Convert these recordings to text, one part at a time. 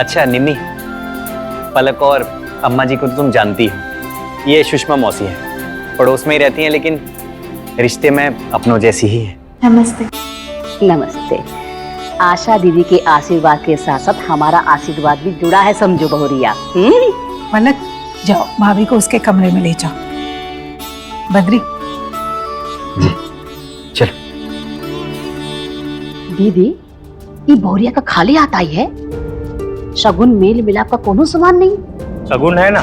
अच्छा निम्मी, पलक और अम्मा जी को तो तुम जानती हो, ये सुषमा मौसी है, पड़ोस में ही रहती हैं, लेकिन रिश्ते में अपनों जैसी ही है। नमस्ते। नमस्ते। आशा दीदी के आशीर्वाद के साथ साथ हमारा आशीर्वाद भी जुड़ा है, समझो बहुरिया। पलक, जाओ भाभी को उसके कमरे में ले जाओ। बद्री जी चलो। दीदी, ये बहुरिया का खाली हाथ आई है, शगुन मेल मिलाप का कोनो सामान नहीं। शगुन है ना,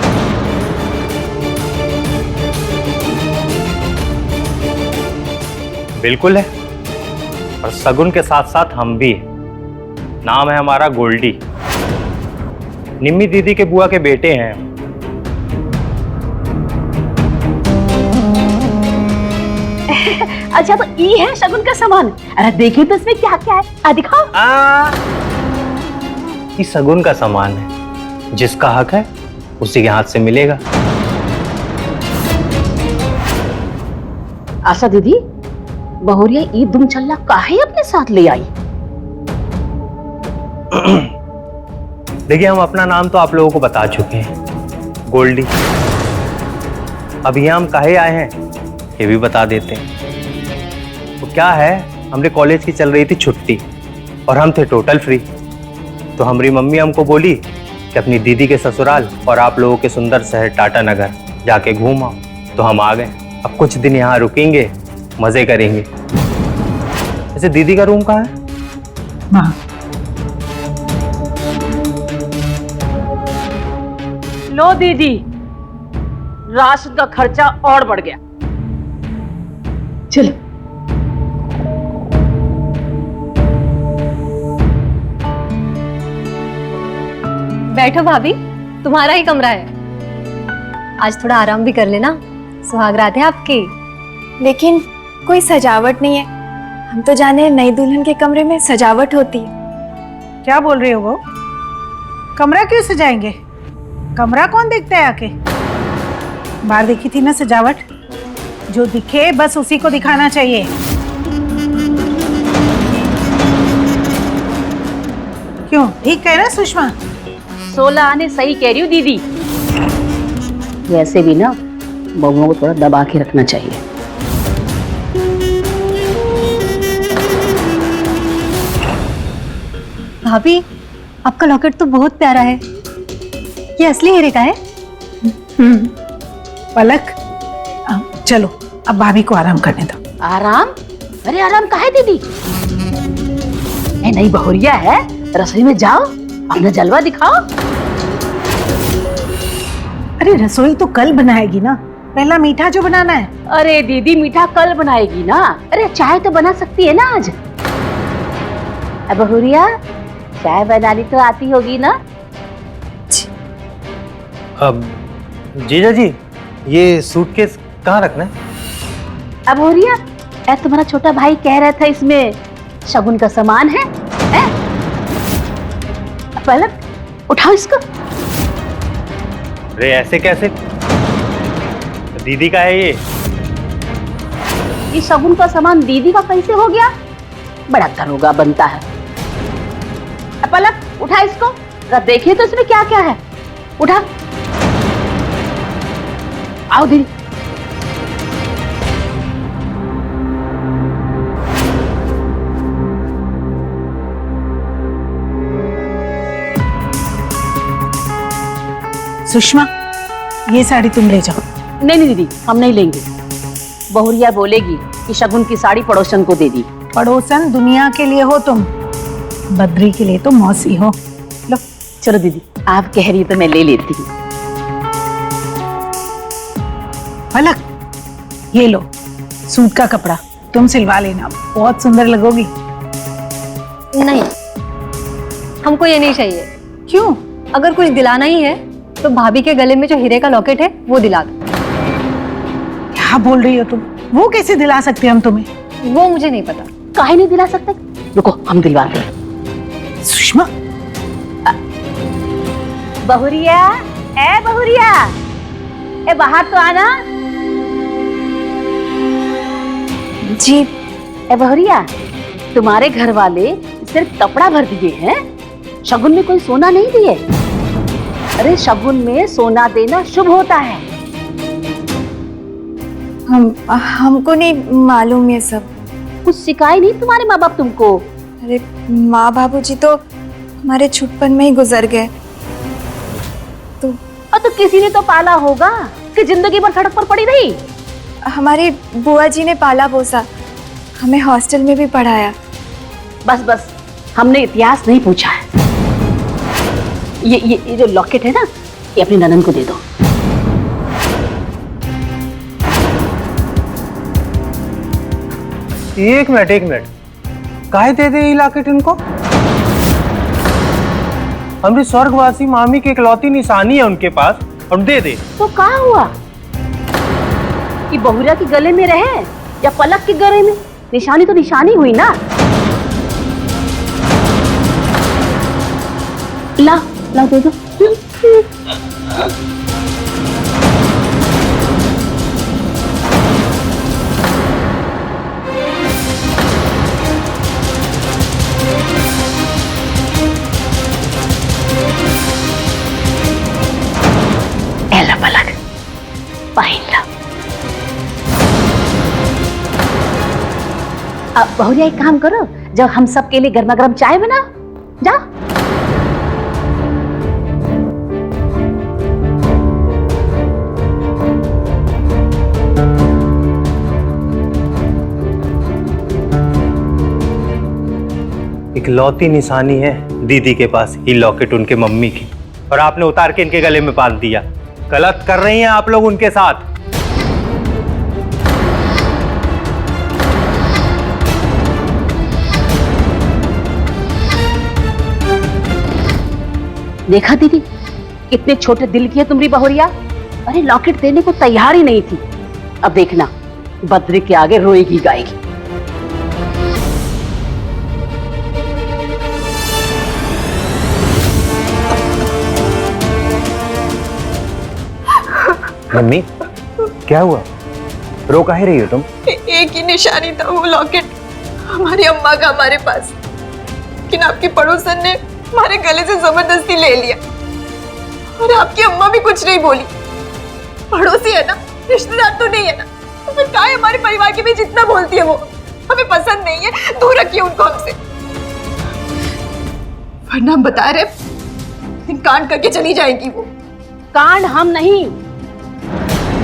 बिल्कुल है, और शगुन के साथ साथ हम भी हैं। नाम है हमारा गोल्डी, निम्मी दीदी के बुआ के बेटे हैं। अच्छा, तो ये है शगुन का सामान। अरे देखिए तो इसमें क्या क्या है, दिखाओ। ये शगुन का सामान है, जिसका हक है उसी के हाथ से मिलेगा। आशा दीदी, बहुरिया ई दुम चल्ला काहे अपने साथ ले आई? देखिए, हम अपना नाम तो आप लोगों को बता चुके हैं, गोल्डी। अब यहाँ हम काहे आए हैं ये भी बता देते हैं। तो क्या है, हमरे कॉलेज की चल रही थी छुट्टी और हम थे टोटल फ्री। तो हमारी मम्मी हमको बोली कि अपनी दीदी के ससुराल और आप लोगों के सुंदर शहर टाटा नगर जाके घूम आओ। तो हम आ गए। अब कुछ दिन यहाँ रुकेंगे, मजे करेंगे। ऐसे दीदी का रूम कहाँ है? वहाँ। लो दीदी, राशन का खर्चा और बढ़ गया। चलो। बैठो भाभी, तुम्हारा ही कमरा है। आज थोड़ा आराम भी कर लेना, सुहाग रात है आपकी। लेकिन कोई सजावट नहीं है। हम तो जाने हैं नई दुल्हन के कमरे में सजावट होती है। क्या बोल रहे हो वो? कमरा क्यों सजाएंगे? कमरा कौन देखता है आके? बाहर देखी थी ना सजावट, जो दिखे बस उसी को दिखाना चाहिए। क्यों, ठीक है ना सुषमा? 16 आने सही कह रही हूँ दीदी। वैसे भी ना बहुओं को थोड़ा दबा के रखना चाहिए। भाभी, आपका लॉकेट तो बहुत प्यारा है। ये असली हीरे का है? पलक, चलो अब भाभी को आराम करने दो। आराम? अरे आराम काहे दीदी? नई बहुरिया है, रसोई में जाओ, अपना जलवा दिखाओ। अरे रसोई तो कल बनाएगी ना, पहला मीठा जो बनाना है। अरे दीदी, मीठा कल बनाएगी ना। अरे चाय तो बना सकती है ना आज। बहुरिया, चाय बनानी तो आती होगी ना? अब जीजा जी, ये सूटकेस कहाँ रखना है? बहुरिया, तुम्हारा छोटा भाई कह रहा था इसमें शगुन का सामान है? पलक, उठाओ इसको। अरे ऐसे कैसे? दीदी का है ये। ये शगुन का सामान दीदी का कैसे हो गया? बड़ा दरोगा बनता है। पलक, उठा इसको, जरा देखिए तो इसमें क्या क्या है। उठा। आओ दीदी। सुषमा, ये साड़ी तुम ले जाओ। नहीं नहीं दीदी, हम नहीं लेंगे। बहुरिया बोलेगी कि शगुन की साड़ी पड़ोसन को दे दी। पड़ोसन दुनिया के लिए हो तुम, बद्री के लिए तो मौसी हो। लो। चलो दीदी, आप कह रही तो मैं ले लेती हूँ। पलक, ये लो सूट का कपड़ा, तुम सिलवा लेना, बहुत सुंदर लगोगी। नहीं, हमको ये नहीं चाहिए। क्यों? अगर कुछ दिलाना ही है तो भाभी के गले में जो हीरे का लॉकेट है वो दिला दो। क्या बोल रही हो तुम? वो कैसे दिला सकते हम तुम्हें? वो मुझे नहीं पता। काहे नहीं दिला सकते? रुको, हम दिलवाते हैं। सुषमा, बहुरिया, बहुरिया, बाहर तो आना। जी। बहुरिया, तुम्हारे घर वाले सिर्फ कपड़ा भर दिए हैं, शगुन में कोई सोना नहीं दिए। अरे शगुन में सोना देना शुभ होता है। हमको नहीं मालूम ये सब। कुछ सिखाए नहीं तुम्हारे माँ बाप तुमको? अरे माँ बाबूजी तो हमारे छुटपन में ही गुजर गए। और तो किसी ने तो पाला होगा कि जिंदगी भर सड़क पर पड़ी रही। हमारी बुआ जी ने पाला पोसा, हमें हॉस्टल में भी पढ़ाया। बस बस, हमने इतिहास नहीं पूछा है। ये जो लॉकेट है ना, ये अपनी ननन को दे दो। एक मिनट, काहे दे दे ये लॉकेट इनको? हमारी स्वर्गवासी मामी की इकलौती निशानी है उनके पास, और दे दे। तो कहा हुआ कि बहुरा के गले में रहे या पलक के गले में? निशानी तो निशानी हुई ना। ला ला दे दो। एला पलक, पहन लो। अब बहुरिया एक काम करो, जब हम सब के लिए गर्मा गर्म चाय बनाओ। जाओ। इकलौती निशानी है दीदी के पास ये लॉकेट उनके मम्मी की, और आपने उतार के इनके गले में बांध दिया। गलत कर रही हैं आप लोग उनके साथ। देखा दीदी, कितने छोटे दिल की है तुम्हारी बहुरिया। अरे लॉकेट देने को तैयार ही नहीं थी। अब देखना, बद्री के आगे रोएगी गाएगी। मम्मी, क्या हुआ? रो काहे रही हो तुम? एक ही निशानी था वो लॉकेट, हमारी अम्मा का हमारे पास। लेकिन आपकी पड़ोसन ने हमारे गले से जबरदस्ती ले लिया, और आपकी अम्मा भी कुछ नहीं बोली। पड़ोसी है ना, रिश्तेदार तो नहीं है ना, तो फिर क्या है हमारे परिवार के बीच इतना बोलती है वो? हमें पसंद नहीं है, दूर रखिए उनको हमसे। वरना हम बता रहे कांड करके चली जाएगी वो। कांड हम नहीं,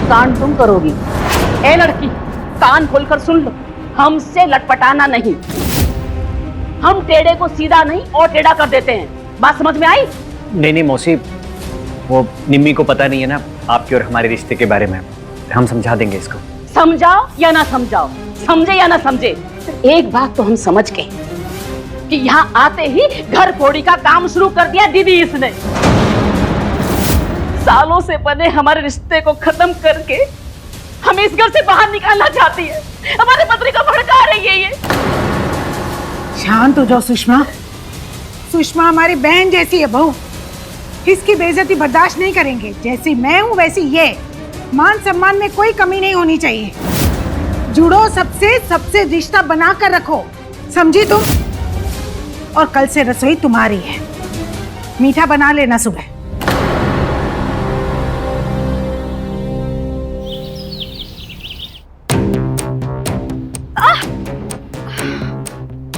कांड तुम करोगी। ए लड़की, कान खोलकर सुन लो, हमसे लटपटाना नहीं। हम टेढ़े को सीधा नहीं और टेढ़ा कर देते हैं। बात समझ में आई? नहीं मौसी, वो निम्मी को पता नहीं है ना आपके और हमारे रिश्ते के बारे में। हम समझा देंगे इसको। समझाओ या ना समझाओ, समझे या ना समझे, एक बात तो हम समझ गए कि यहाँ आते ही घर फोड़ी का काम शुरू कर दिया दीदी इसने। सालों से बने हमारे रिश्ते को खत्म करके हमें इस घर से बाहर निकालना चाहती है। हमारे पत्नी को भड़का रही है ये। शांत हो जाओ सुषमा। सुषमा हमारी बहन जैसी है बहू, इसकी बेइज्जती बर्दाश्त नहीं करेंगे। जैसी मैं हूँ वैसी ये। मान सम्मान में कोई कमी नहीं होनी चाहिए। जुड़ो सबसे, सबसे रिश्ता बना कर रखो, समझी तुम? और कल से रसोई तुम्हारी है। मीठा बना लेना सुबह।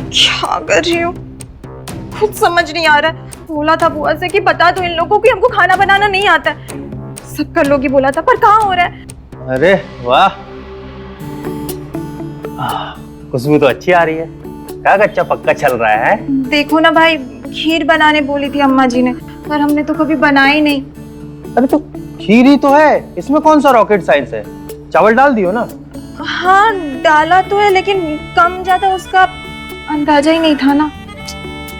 क्या कर रही हूँ कुछ समझ नहीं आ रहा है। बोला था बुआ से कि बता दो इन लोगों को हमको खाना बनाना नहीं आता है। सब कर लोगी बोला था, पर कहाँ हो रहा है? अरे वाह, खुशबू तो अच्छी आ रही है। क्या कच्चा पक्का चल रहा है? देखो ना भाई, खीर बनाने बोली थी अम्मा जी ने, पर हमने तो कभी बनाई नहीं। अरे तो खीर ही तो है, इसमें कौन सा रॉकेट साइंस है? चावल डाल दियो ना। हाँ डाला तो है, लेकिन कम ज्यादा उसका अंदाजा ही नहीं था ना।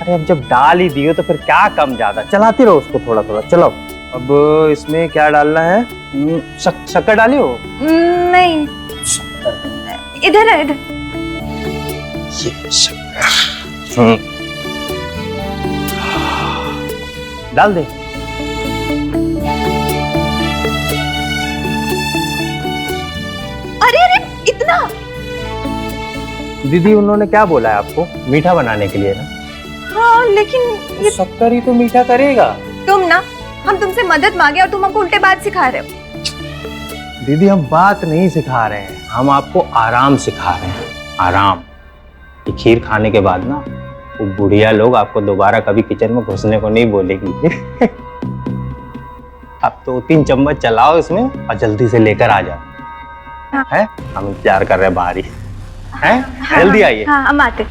अरे अब जब डाल ही दियो तो फिर क्या कम ज्यादा, चलाते रहो उसको थोड़ा थोड़ा। चलो अब इसमें क्या डालना है? शक्कर डाली हो? नहीं, इधर है, इधर। ये शक्कर डाल दे। अरे अरे इतना! दीदी उन्होंने क्या बोला है आपको? मीठा बनाने के लिए ना? हाँ लेकिन ये शक्कर ही तो मीठा करेगा। तुम ना, हम तुमसे मदद मांगे और तुम हमको उल्टे बात सिखा रहे हो। दीदी हम बात नहीं सिखा रहे हैं, हम आपको आराम सिखा रहे हैं। आराम। ये खीर खाने के बाद ना वो बुढ़िया लोग आपको दोबारा कभी किचन में घुसने को नहीं बोलेगी। आप 2-3 चम्मच चलाओ इसमें और जल्दी से लेकर आ जाओ। हाँ। है हम इंतजार कर रहे हैं बाहर ही। हैं? हाँ, जल्दी आइए। हाँ हम आते।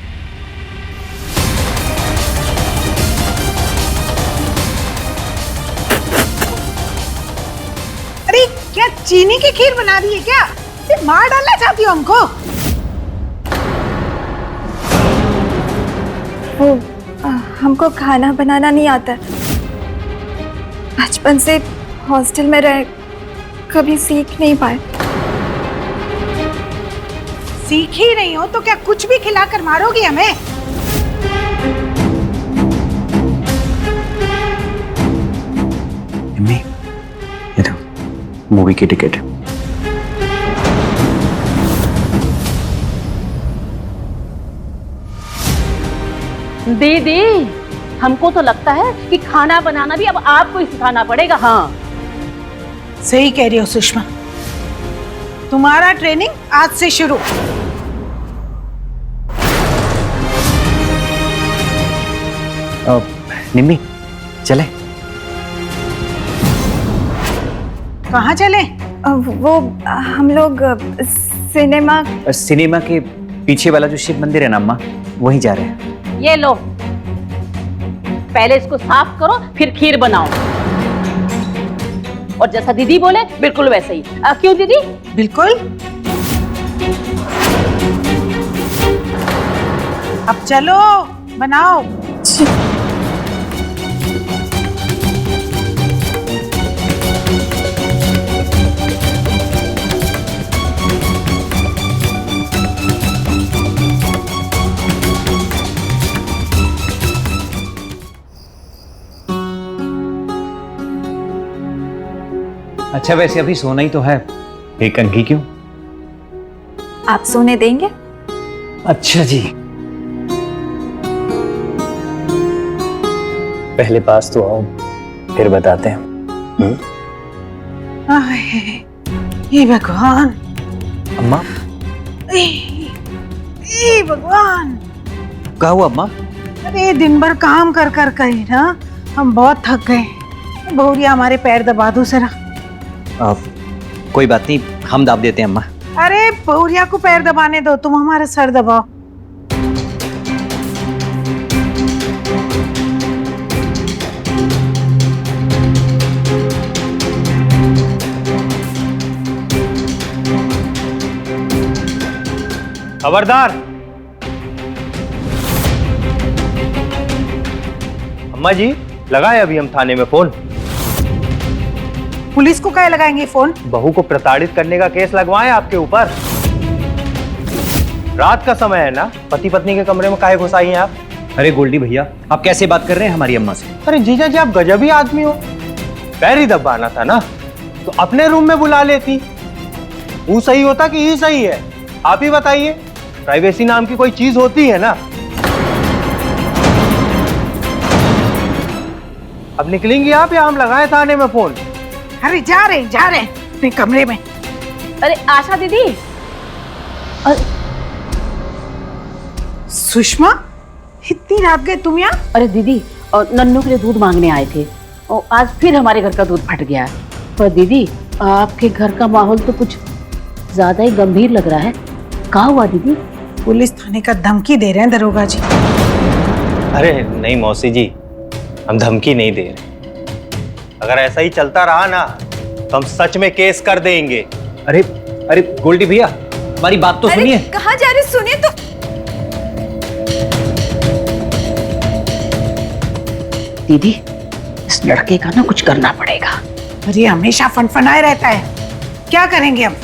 अरे क्या चीनी की खीर बना दी है क्या? सिर्फ मार डालना चाहती हो हमको? वो हमको खाना बनाना नहीं आता है। बचपन से हॉस्टल में रह कभी सीख नहीं पाए। सीख ही नहीं हो तो क्या कुछ भी खिलाकर मारोगी हमें? मम्मी ये देखो मूवी की टिकट। दीदी हमको तो लगता है कि खाना बनाना भी अब आपको ही सिखाना पड़ेगा। हाँ सही कह रही हो सुषमा, तुम्हारा ट्रेनिंग आज से शुरू। निम्मी चले। कहाँ चले? वो हम लोग सिनेमा। सिनेमा के पीछे वाला जो शिव मंदिर है ना अम्मा, वहीं जा रहे हैं। ये लो, पहले इसको साफ करो फिर खीर बनाओ। और जैसा दीदी बोले बिल्कुल वैसे ही। क्यों दीदी? बिल्कुल। अब चलो बनाओ। अच्छा वैसे अभी सोना ही तो है, एक कंघी क्यों? आप सोने देंगे? अच्छा जी, पहले पास तो आओ फिर बताते हैं। ये भगवान, अम्मा ए भगवान। क्या हुआ अम्मा? अरे दिन भर काम कर कर कर ना हम बहुत थक गए। बहुरिया हमारे पैर दबा दो जरा। कोई बात नहीं, हम दाब देते हैं अम्मा। अरे बहुरिया को पैर दबाने दो, तुम हमारा सर दबाओ। खबरदार। अम्मा जी लगाए अभी हम थाने में फोन। पुलिस को क्या लगाएंगे फोन? बहू को प्रताड़ित करने का केस लगवाएं आपके ऊपर। रात का समय है ना, पति पत्नी के कमरे में काहे घुसाई हैं आप? अरे गोल्डी भैया, आप कैसे बात कर रहे हैं हमारी अम्मा से? अरे जीजा जी आप गजबी आदमी हो। पैर ही दबाना था ना तो अपने रूम में बुला लेती। वो सही होता कि ये सही है? आप ही बताइए। प्राइवेसी नाम की कोई चीज होती है ना? अब निकलेंगी आप या हम लगाए थाने में फोन? अरे जा रहे अपने कमरे में। अरे आशा दीदी। सुषमा, इतनी रात गए तुम यहाँ? अरे दीदी नन्नू के लिए दूध मांगने आए थे और आज फिर हमारे घर का दूध फट गया है। पर दीदी आपके घर का माहौल तो कुछ ज्यादा ही गंभीर लग रहा है। क्या हुआ दीदी? पुलिस थाने का धमकी दे रहे हैं दरोगा जी। अरे नहीं मौसी जी, हम धमकी नहीं दे रहे। अगर ऐसा ही चलता रहा ना तो हम सच में केस कर देंगे। अरे अरे गोल्डी भैया, हमारी बात तो सुनिए। कहाँ जा रहे? सुनिए तो। दीदी इस लड़के का ना कुछ करना पड़ेगा। अरे हमेशा फनफनाए रहता है, क्या करेंगे अब?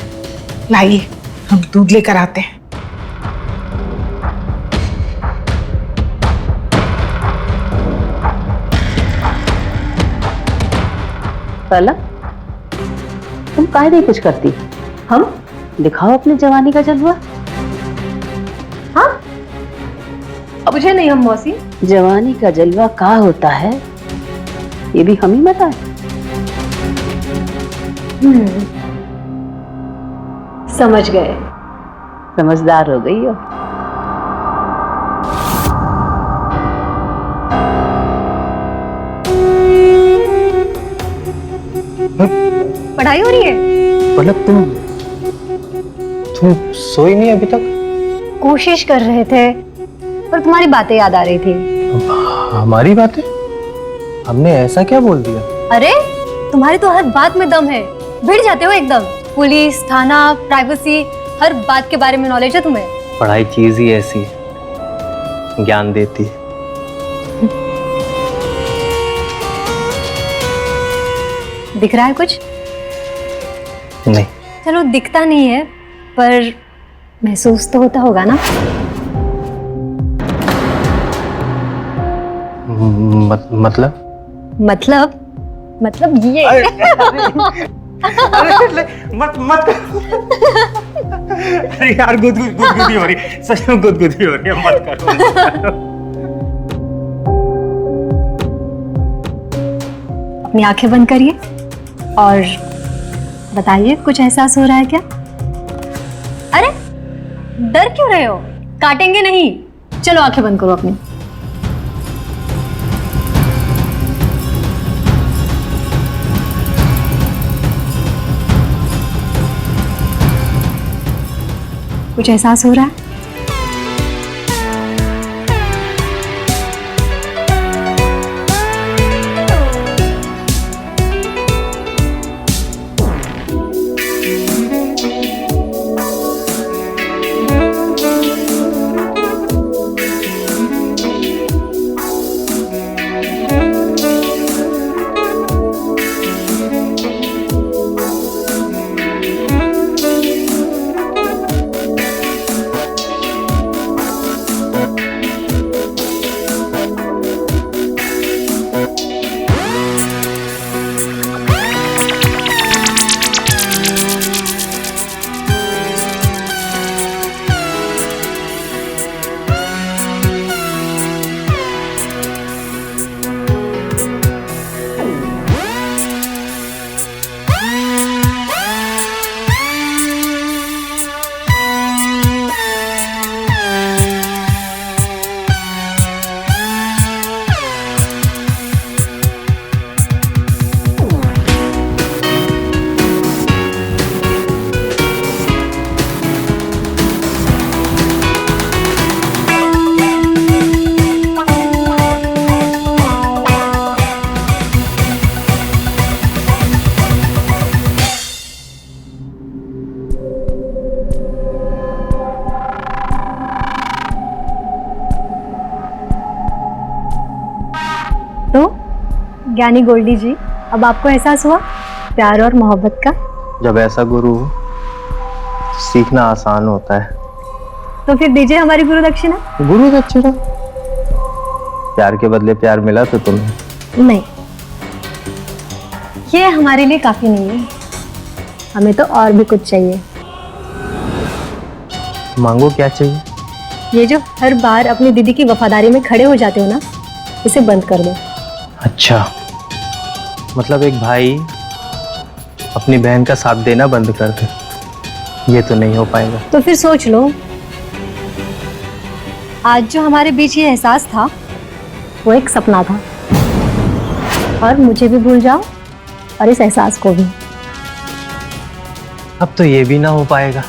लाइए हम दूध लेकर आते हैं। पलक तुम काहे नहीं कुछ करती? हम दिखाओ अपनी जवानी का जलवा। हाँ मुझे नहीं हम मौसी, जवानी का जलवा का होता है ये भी हम ही बताएं। समझ गए। समझदार हो गई हो। पढ़ाई हो रही है? पलक तुम सोई नहीं अभी तक? कोशिश कर रहे थे पर तुम्हारी बातें याद आ रही थी। हमारी बातें? हमने ऐसा क्या बोल दिया? अरे तुम्हारी तो हर बात में दम है, भिड़ जाते हो एकदम। पुलिस, थाना, प्राइवेसी, हर बात के बारे में नॉलेज है तुम्हें। पढ़ाई चीज ही ऐसी है, ज्ञान देती है। दिख रहा है कुछ? नहीं। चलो दिखता नहीं है पर महसूस तो होता होगा ना। मतलब ये। मत अरे यार गुदगुदी हो रही, सच में गुदगुदी हो रही है, मत करो। अपनी आंखें बंद करिए और बताइए कुछ एहसास हो रहा है क्या? अरे डर क्यों रहे हो? काटेंगे नहीं। चलो आंखें बंद करो अपनी। कुछ एहसास हो रहा है? तो ज्ञानी गोल्डी जी, अब आपको एहसास हुआ प्यार और मोहब्बत का? जब ऐसा गुरु हो तो सीखना आसान होता है। तो फिर दीजिए हमारी गुरु दक्षिणा। गुरु दक्षिणा? प्यार के बदले प्यार मिला तो तुम्हें? नहीं, ये हमारे लिए काफी नहीं है, हमें तो और भी कुछ चाहिए। मांगो, क्या चाहिए? ये जो हर बार अपनी दीदी की वफादारी में खड़े हो जाते हो ना, इसे बंद कर दो। अच्छा, मतलब एक भाई अपनी बहन का साथ देना बंद कर दे, ये तो नहीं हो पाएगा। तो फिर सोच लो, आज जो हमारे बीच ये एहसास था वो एक सपना था, और मुझे भी भूल जाओ और इस एहसास को भी। अब तो ये भी ना हो पाएगा,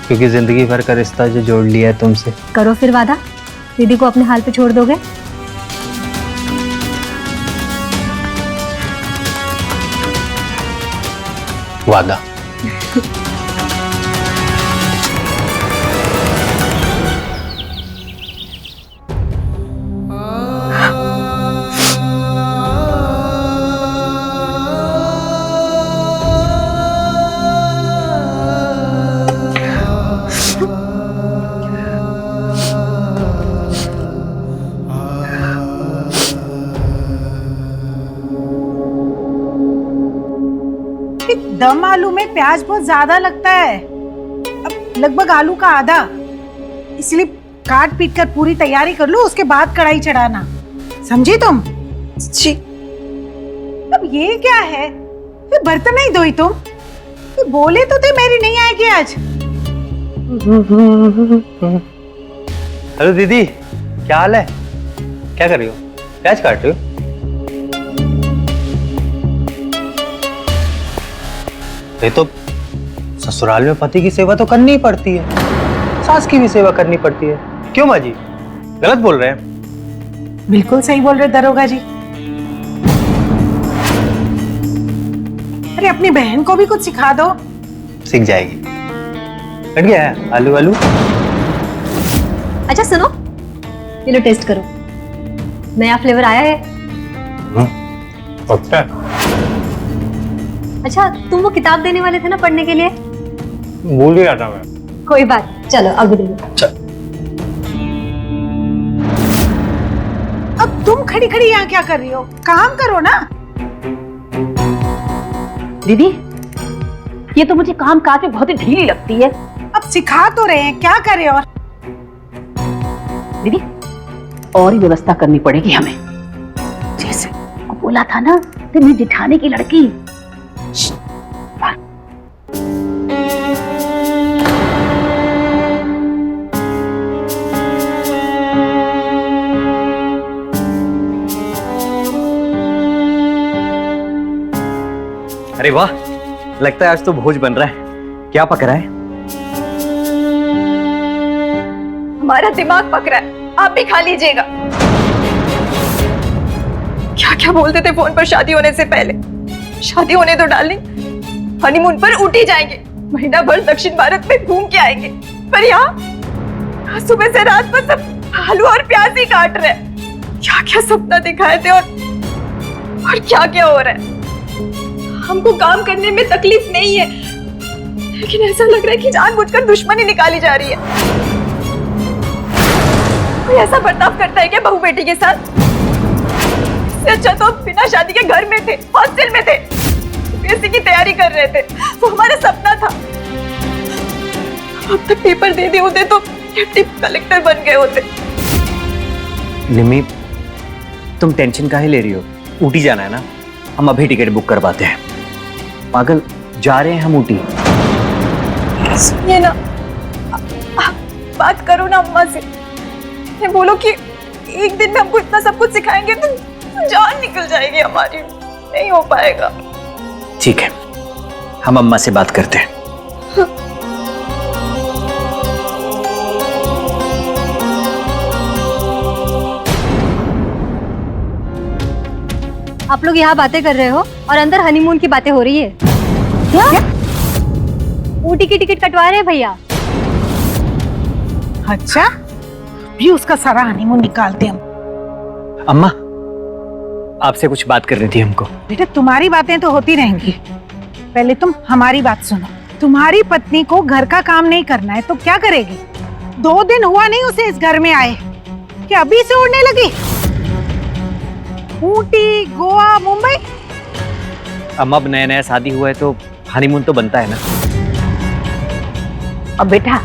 क्योंकि जिंदगी भर का रिश्ता जो जोड़ लिया है तुमसे। करो फिर वादा, दीदी को अपने हाल पे छोड़ दोगे? वादा। दम आलू में प्याज बहुत ज्यादा लगता है, अब लगभग आलू का आधा, इसलिए काट पीट कर पूरी तैयारी कर लो, उसके बाद कढ़ाई चढ़ाना, समझी तुम? जी। अब ये क्या है, ये बर्तन नहीं धोई तुम? ये बोले तो थे मेरी नहीं आएगी आज। हेलो दीदी, क्या हाल है? क्या कर रही हो? प्याज काट रही हो? ये तो ससुराल में पति की सेवा तो करनी ही पड़ती है, सास की भी सेवा करनी पड़ती है। क्यों माँ जी, गलत बोल रहे हैं? बिल्कुल सही बोल रहे दरोगा जी। अरे अपनी बहन को भी कुछ सिखा दो। सीख जाएगी। कट गया है आलू आलू? अच्छा सुनो, ये लो टेस्ट करो, नया फ्लेवर आया है। अच्छा। अच्छा तुम वो किताब देने वाले थे ना पढ़ने के लिए? भूल गया था मैं। कोई बात, चलो अब दे दो। अब तुम खड़ी खड़ी यहाँ क्या कर रही हो? काम करो ना। दीदी, ये तो मुझे काम काज में बहुत ही ढीली लगती है। अब सिखा तो रहे हैं, क्या करे और? दीदी, और ही व्यवस्था करनी पड़ेगी हमें। जैसे बोला था ना तेरी जिठानी की लड़की। अरे वाह, लगता है आज तो भोज बन रहा है। क्या पक रहा है? हमारा दिमाग पक रहा है, आप भी खा लीजिएगा। क्या क्या बोलते थे फोन पर शादी होने से पहले, शादी होने तो डार्लिंग, हनीमून पर उठी जाएंगे, महीना भर दक्षिण भारत में घूम के आएंगे। पर यहाँ सुबह से रात पर सब आलू और प्याज ही काट रहे हैं। क्या क्या सपना दिखाए थे और क्या क्या हो रहा है। हमको काम करने में तकलीफ नहीं है, लेकिन ऐसा लग रहा है कि जानबूझकर दुश्मनी निकाली जा रही है। कोई ऐसा बर्ताव करता है क्या बहू बेटी के साथ? इससे अच्छा तो बिना शादी के घर में थे, हॉस्टल में थे, यूपीएससी की तैयारी कर रहे थे। वो हमारा सपना था। अब तक पेपर दे दिए होते तो डिप्टी कलेक्टर बन गए होते। निमी, तुम टेंशन काहे ले रही हो? ऊटी जाना है ना, हम अभी टिकट बुक करवाते हैं। पागल, जा रहे हैं हम ऊटी। सुनिए ना, आप बात करो ना अम्मा से, ये बोलो कि एक दिन में हमको इतना सब कुछ सिखाएंगे तो जान निकल जाएगी हमारी, नहीं हो पाएगा। ठीक है, हम अम्मा से बात करते हैं। आप लोग यहाँ बातें कर रहे हो और अंदर हनीमून की बातें हो रही है। क्या? ऊटी की टिकट कटवा रहे हैं भैया। अच्छा, भी उसका सारा हनीमून निकालते हम। अम्मा, आपसे कुछ बात करनी थी हमको। बेटा तुम्हारी बातें तो होती रहेंगी, पहले तुम हमारी बात सुनो। तुम्हारी पत्नी को घर का काम नहीं करना है तो क्या करेगी? 2 दिन हुआ नहीं उसे इस घर में आए कि अभी से उड़ने लगी। ऊटी, गोवा, मुंबई। अम्मा, अब नया नया शादी हुआ है तो हनीमून तो बनता है ना। अब बेटा,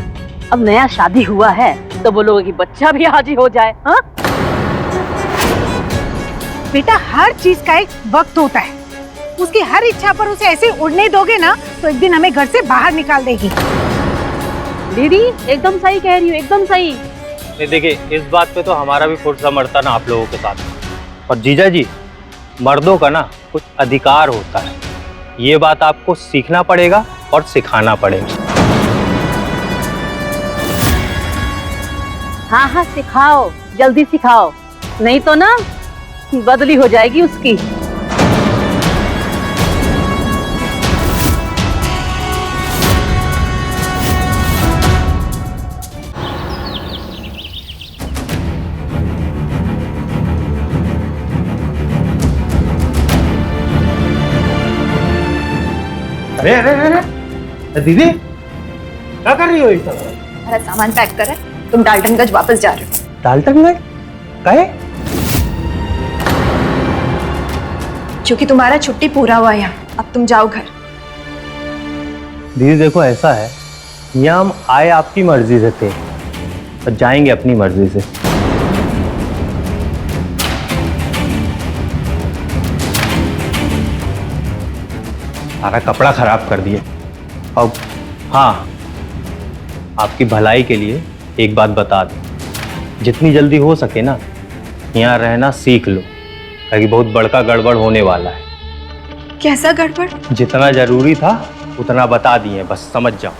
अब नया शादी हुआ है तो बोलो कि बच्चा भी हाजिर हो जाए। हाँ बेटा, हर चीज का एक वक्त होता है। उसकी हर इच्छा पर उसे ऐसे उड़ने दोगे ना तो एक दिन हमें घर से बाहर निकाल देगी। दीदी एकदम सही कह रही हो, एकदम सही। नहीं देखिए, इस बात पे तो हमारा भी फुर्सत समर्थन आप लोगों के साथ। और जीजा जी, मर्दों का ना कुछ अधिकार होता है, ये बात आपको सीखना पड़ेगा और सिखाना पड़ेगा। हाँ हाँ सिखाओ, जल्दी सिखाओ, नहीं तो ना बदली हो जाएगी उसकी। अरे अरे अरे दीदी, क्या कर रही हो? ये सब मेरा सामान पैक करें, तुम डाल्टनगंज वापस जा रहे हो। डाल्टनगंज काहे? क्योंकि तुम्हारा छुट्टी पूरा हुआ यहाँ, अब तुम जाओ घर। दीदी देखो, ऐसा है, यहाँ हम आए आपकी मर्जी से थे, और जाएंगे अपनी मर्जी से। सारा कपड़ा खराब कर दिए। अब हाँ, आपकी भलाई के लिए एक बात बता दूं, जितनी जल्दी हो सके ना यहाँ रहना सीख लो, क्योंकि बहुत बड़का गड़बड़ होने वाला है। कैसा गड़बड़? जितना जरूरी था उतना बता दिए, बस समझ जाओ।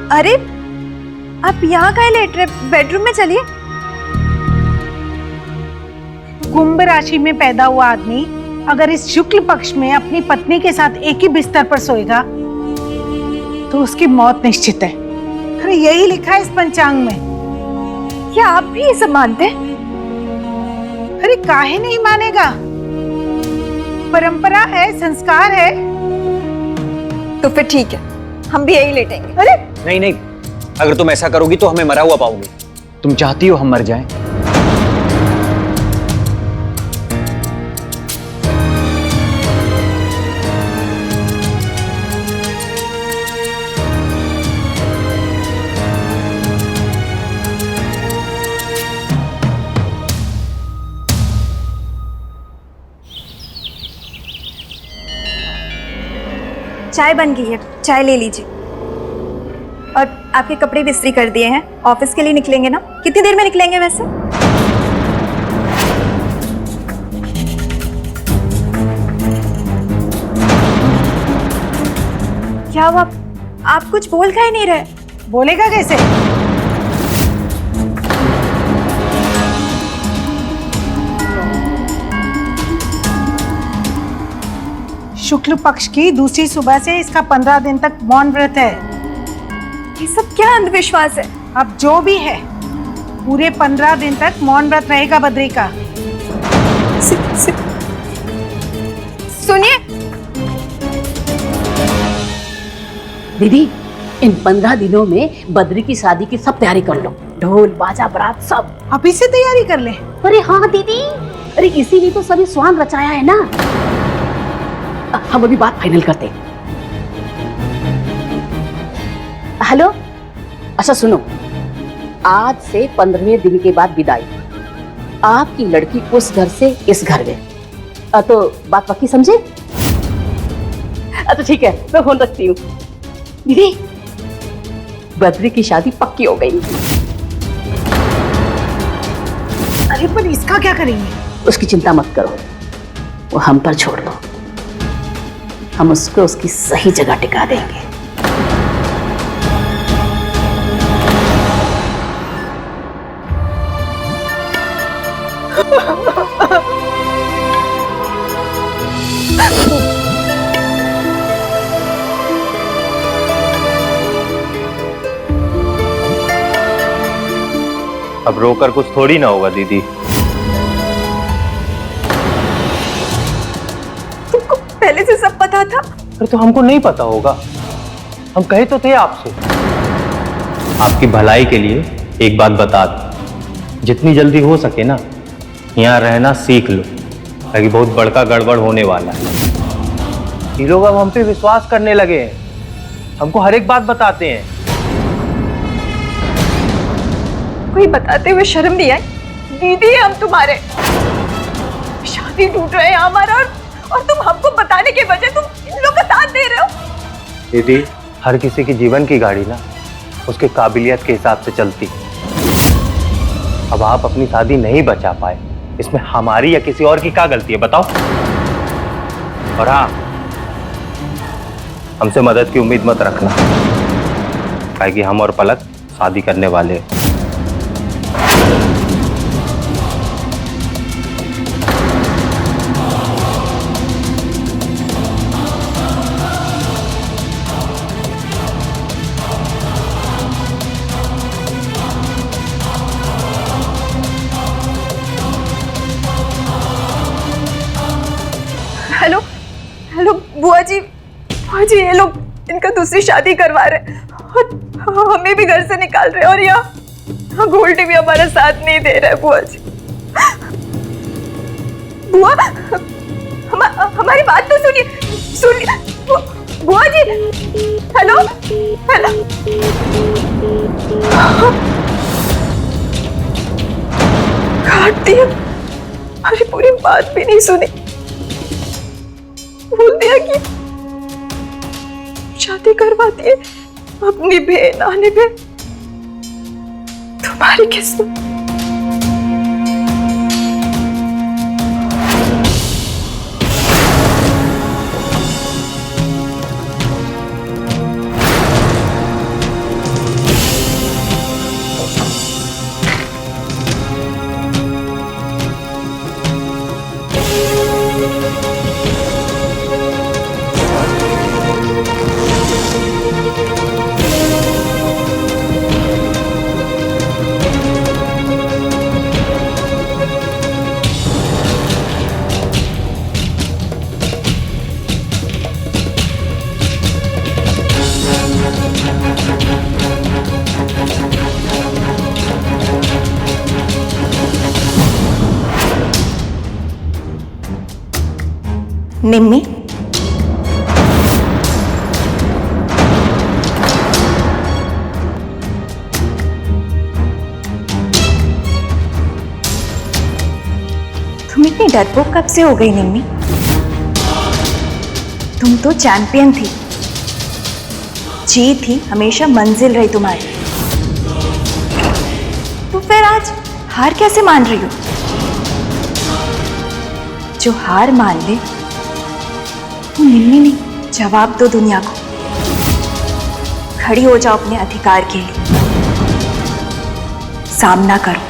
अरे आप यहाँ काहे लेट रहे? बेडरूम में चलिए। कुंभ राशि में पैदा हुआ आदमी अगर इस शुक्ल पक्ष में अपनी पत्नी के साथ एक ही बिस्तर पर सोएगा तो उसकी मौत निश्चित है। अरे यही लिखा है इस पंचांग में। क्या आप भी ये सब मानते हैं? अरे काहे नहीं मानेगा? परंपरा है, संस्कार है। तो फिर ठीक है, हम भी यही लेटेंगे। अरे नहीं नहीं, अगर तुम ऐसा करोगी तो हमें मरा हुआ पाओगे। तुम चाहती हो हम मर जाएं? चाय बन गई है, चाय ले लीजिए। और आपके कपड़े भी इस्त्री कर दिए हैं, ऑफिस के लिए निकलेंगे ना? कितनी देर में निकलेंगे वैसे? क्या हुआ? आप कुछ बोल काहे नहीं रहे? बोलेगा कैसे? शुक्ल पक्ष की दूसरी सुबह से इसका 15 दिन तक मौन व्रत है। ये सब क्या अंधविश्वास है? अब जो भी है, पूरे 15 दिन तक मौन व्रत रहेगा बद्री का। सुनिए दीदी, इन 15 दिनों में बद्री की शादी की सब तैयारी कर लो, ढोल बाजा बारात सब। अभी से तैयारी कर ले। अरे हाँ दीदी, अरे इसीलिए तो सभी स्वांग रचाया है ना। हम अभी बात फाइनल करते हैं। हेलो, अच्छा सुनो, आज से 15वें दिन के बाद विदाई। आपकी लड़की उस घर से इस घर में। तो बात पक्की समझे? तो ठीक है, मैं फोन रखती हूँ। दीदी, बद्री की शादी पक्की हो गई। अरे पर इसका क्या करेंगे? उसकी चिंता मत करो, वो हम पर छोड़ दो, हम उसको उसकी सही जगह टिका देंगे। अब रोकर कुछ थोड़ी ना होगा दीदी। तुमको पहले से सब पता था? अरे तो हमको नहीं पता होगा, हम कहे तो थे आपसे। आपकी भलाई के लिए एक बात बता दूं, जितनी जल्दी हो सके ना यहाँ रहना सीख लो, क्योंकि बहुत बड़का गड़बड़ होने वाला है। ये लोग अब हम पे विश्वास करने लगे हैं, हमको हर एक बात बताते हैं। कोई बताते हुए शर्म नहीं आई? दीदी हम तुम्हारे, शादी टूट रहे हैं हमारा, और तुम हमको बताने के बजाय तुम इन लोग का साथ दे रहे हो। दीदी, हर किसी की जीवन की गाड़ी ना उसके काबिलियत के हिसाब से चलती है। अब आप अपनी शादी नहीं बचा पाए, इसमें हमारी या किसी और की क्या गलती है बताओ? और हाँ, हमसे मदद की उम्मीद मत रखना, क्योंकि हम और पलक शादी करने वाले हैं। हेलो हेलो बुआ जी, बुआ जी ये लोग इनका दूसरी शादी करवा रहे और हमें भी घर से निकाल रहे और यहाँ गोल्डी भी हमारा साथ नहीं दे रहा है बुआ जी। बुआ हमारी बात तो सुनिए बुआ जी। हेलो हेलो काट दिया, हमारी पूरी बात भी नहीं सुनी, बोल दिया कि शादी करवाती है अपनी बहन आने पे। तुम्हारी किस्मत। निम्मी, तुम इतनी डरपोक कब से हो गई निम्मी? तुम तो चैंपियन थी, जीत ही हमेशा मंजिल रही तुम्हारी, तो फिर आज हार कैसे मान रही हो? जो हार मान ले तो निम्मी नहीं, जवाब दो दुनिया को, खड़ी हो जाओ अपने अधिकार के लिए, सामना करो।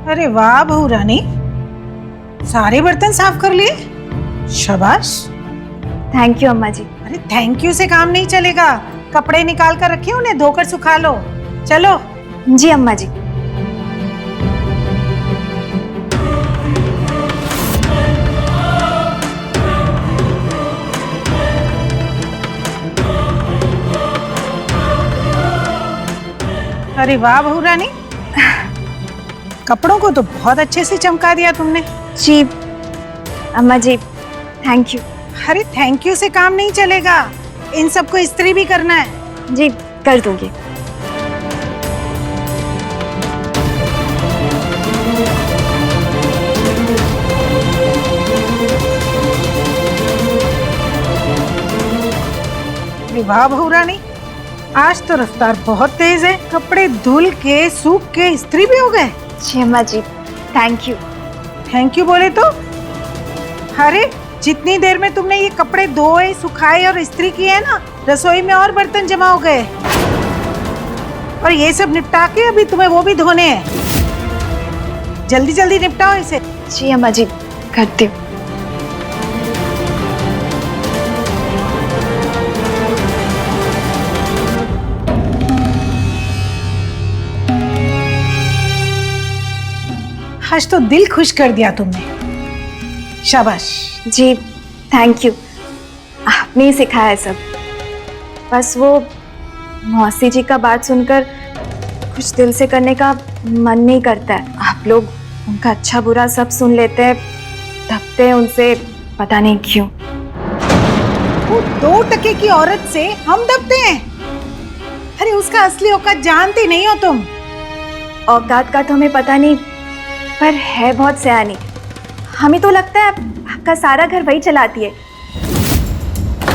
अरे वाह बहू रानी, सारे बर्तन साफ कर लिए, शाबाश। थैंक यू अम्मा जी। अरे थैंक यू से काम नहीं चलेगा, कपड़े निकाल कर रखे, उन्हें धोकर सुखा लो। चलो। जी अम्मा जी। अरे वाह बहू रानी, कपड़ों को तो बहुत अच्छे से चमका दिया तुमने। जी अम्मा जी, थैंक यू। अरे थैंक यू से काम नहीं चलेगा, इन सबको इस्त्री भी करना है। जी कर दूंगी। वाह बहू रानी, आज तो रफ्तार बहुत तेज है, कपड़े धुल के सूख के इस्त्री भी हो गए। जी अम्मा जी, थैंक यू। थैंक यू बोले तो? अरे जितनी देर में तुमने ये कपड़े धोए, सुखाए और इस्त्री किए हैं ना, रसोई में और बर्तन जमा हो गए, और ये सब निपटा के अभी तुम्हें वो भी धोने हैं। जल्दी जल्दी निपटाओ इसे। जी अम्मा जी, करती हूँ। आज तो दिल खुश कर दिया तुमने, शाबाश। जी थैंक यू, आपने ही सिखाया है सब। बस वो मौसी जी का बात सुनकर कुछ दिल से करने का मन नहीं करता है। आप लोग उनका अच्छा बुरा सब सुन लेते हैं, दबते हैं उनसे, पता नहीं क्यों। वो 2 टके की औरत से हम दबते हैं? अरे उसका असली औकात जानती नहीं हो तुम। औकात का तो हमें पता नहीं, पर है बहुत सयानी। हमें तो लगता है आपका सारा घर वही चलाती है,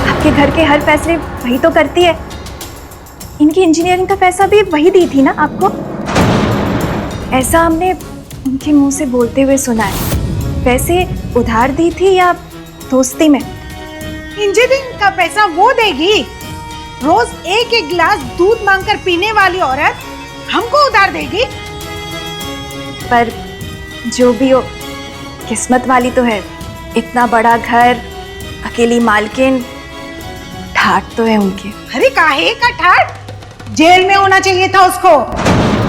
आपके घर के हर फैसले वही तो करती है। इनकी इंजीनियरिंग का पैसा भी वही दी थी ना आपको? ऐसा हमने उनके मुंह से बोलते हुए सुना है। वैसे उधार दी थी या दोस्ती में? इंजीनियरिंग का पैसा वो देगी? रोज एक एक गिलास दूध मांगकर पीने वाली औरत हमको उधार देगी? पर जो भी हो, किस्मत वाली तो है। इतना बड़ा घर, अकेली मालकिन, ठाट तो है उनकी। अरे काहे का ठाट? जेल में होना चाहिए था उसको।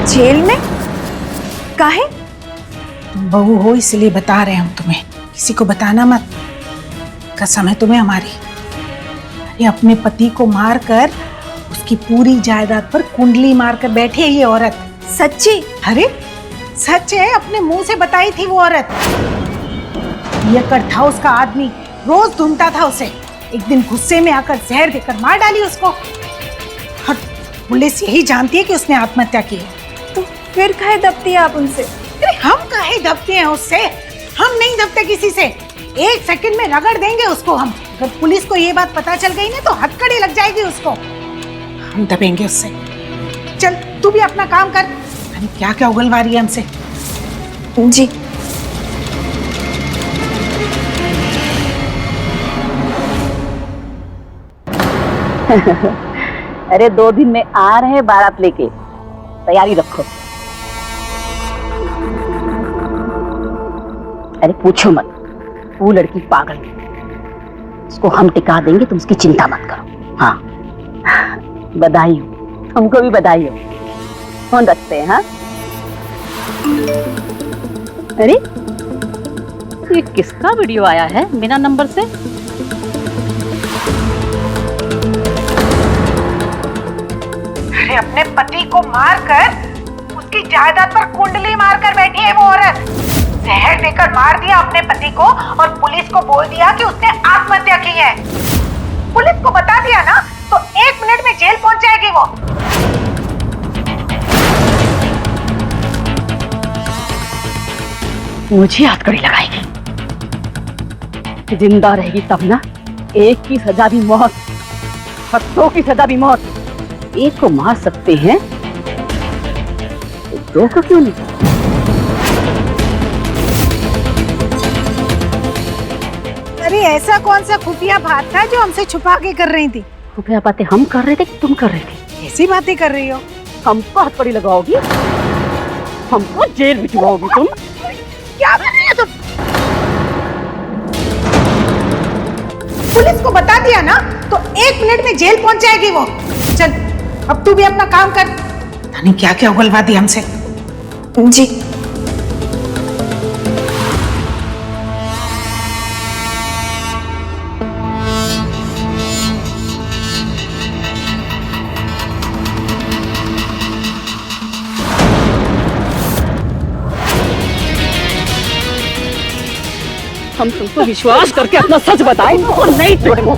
जेल में? काहे? तुम बहू हो इसलिए बता रहे हम तुम्हें, किसी को बताना मत। कसम है तुम्हें हमारी। अरे अपने पति को मारकर उसकी पूरी जायदाद पर कुंडली मारकर बैठी है ये औरत। सच्ची? अरे सच है, अपने मुंह से बताई थी वो औरत। पियक्कड़ था उसका आदमी, रोज ढूंढता था उसे। एक दिन गुस्से में आकर जहर देकर मार डाली उसको। और पुलिस यही जानती है कि उसने आत्महत्या की है। तो फिर काहे दबती है आप उनसे? अरे हम काहे दबते हैं उससे? हम नहीं दबते किसी से। एक सेकंड में रगड़ देंगे उसको हम। अगर पुलिस को ये बात पता चल गई ना तो हथकड़ी लग जाएगी उसको। हम दबेंगे उससे। चल तू भी अपना काम कर। अरे क्या क्या उगलवा रही है हमसे। जी। अरे 2 दिन में आ रहे हैं बारात लेके, तैयारी रखो। अरे पूछो मत, वो लड़की पागल है, उसको हम टिका देंगे, तुम उसकी चिंता मत करो। हाँ, बधाई हो, हमको भी बधाई हो। फोन रखते हैं। हाँ, अरे ये किसका वीडियो आया है बिना नंबर से? अरे अपने पति को मारकर उसकी जायदाद पर कुंडली मारकर बैठी है वो औरत। जहर देकर मार दिया अपने पति को और पुलिस को बोल दिया कि उसने आत्महत्या की है। पुलिस को बता दिया ना तो 1 मिनट में जेल पहुंच जाएगी वो। मुझे हथकड़ी लगाएगी। जिंदा रहेगी तब ना। एक की सजा भी मौत, 2 की सजा भी मौत। एक को मार सकते हैं तो 2 को क्यों नहीं? अरे ऐसा कौन सा खुफिया बात था जो हमसे छुपा के कर रही थी? खुफिया बातें हम कर रहे थे कि तुम कर रहे थे? ऐसी बातें कर रही हो? हमको हथकड़ी लगाओगी, हमको जेल भिजवाओगी तुम। क्या कर रही हो तुम? पुलिस को बता दिया ना तो 1 मिनट में जेल पहुंच जाएगी वो। चल अब तू भी अपना काम कर। पता नहीं क्या क्या उगलवा दी हमसे। जी। हम तुमको विश्वास करके अपना सच बताएं, तुमको नहीं छोड़ेंगे।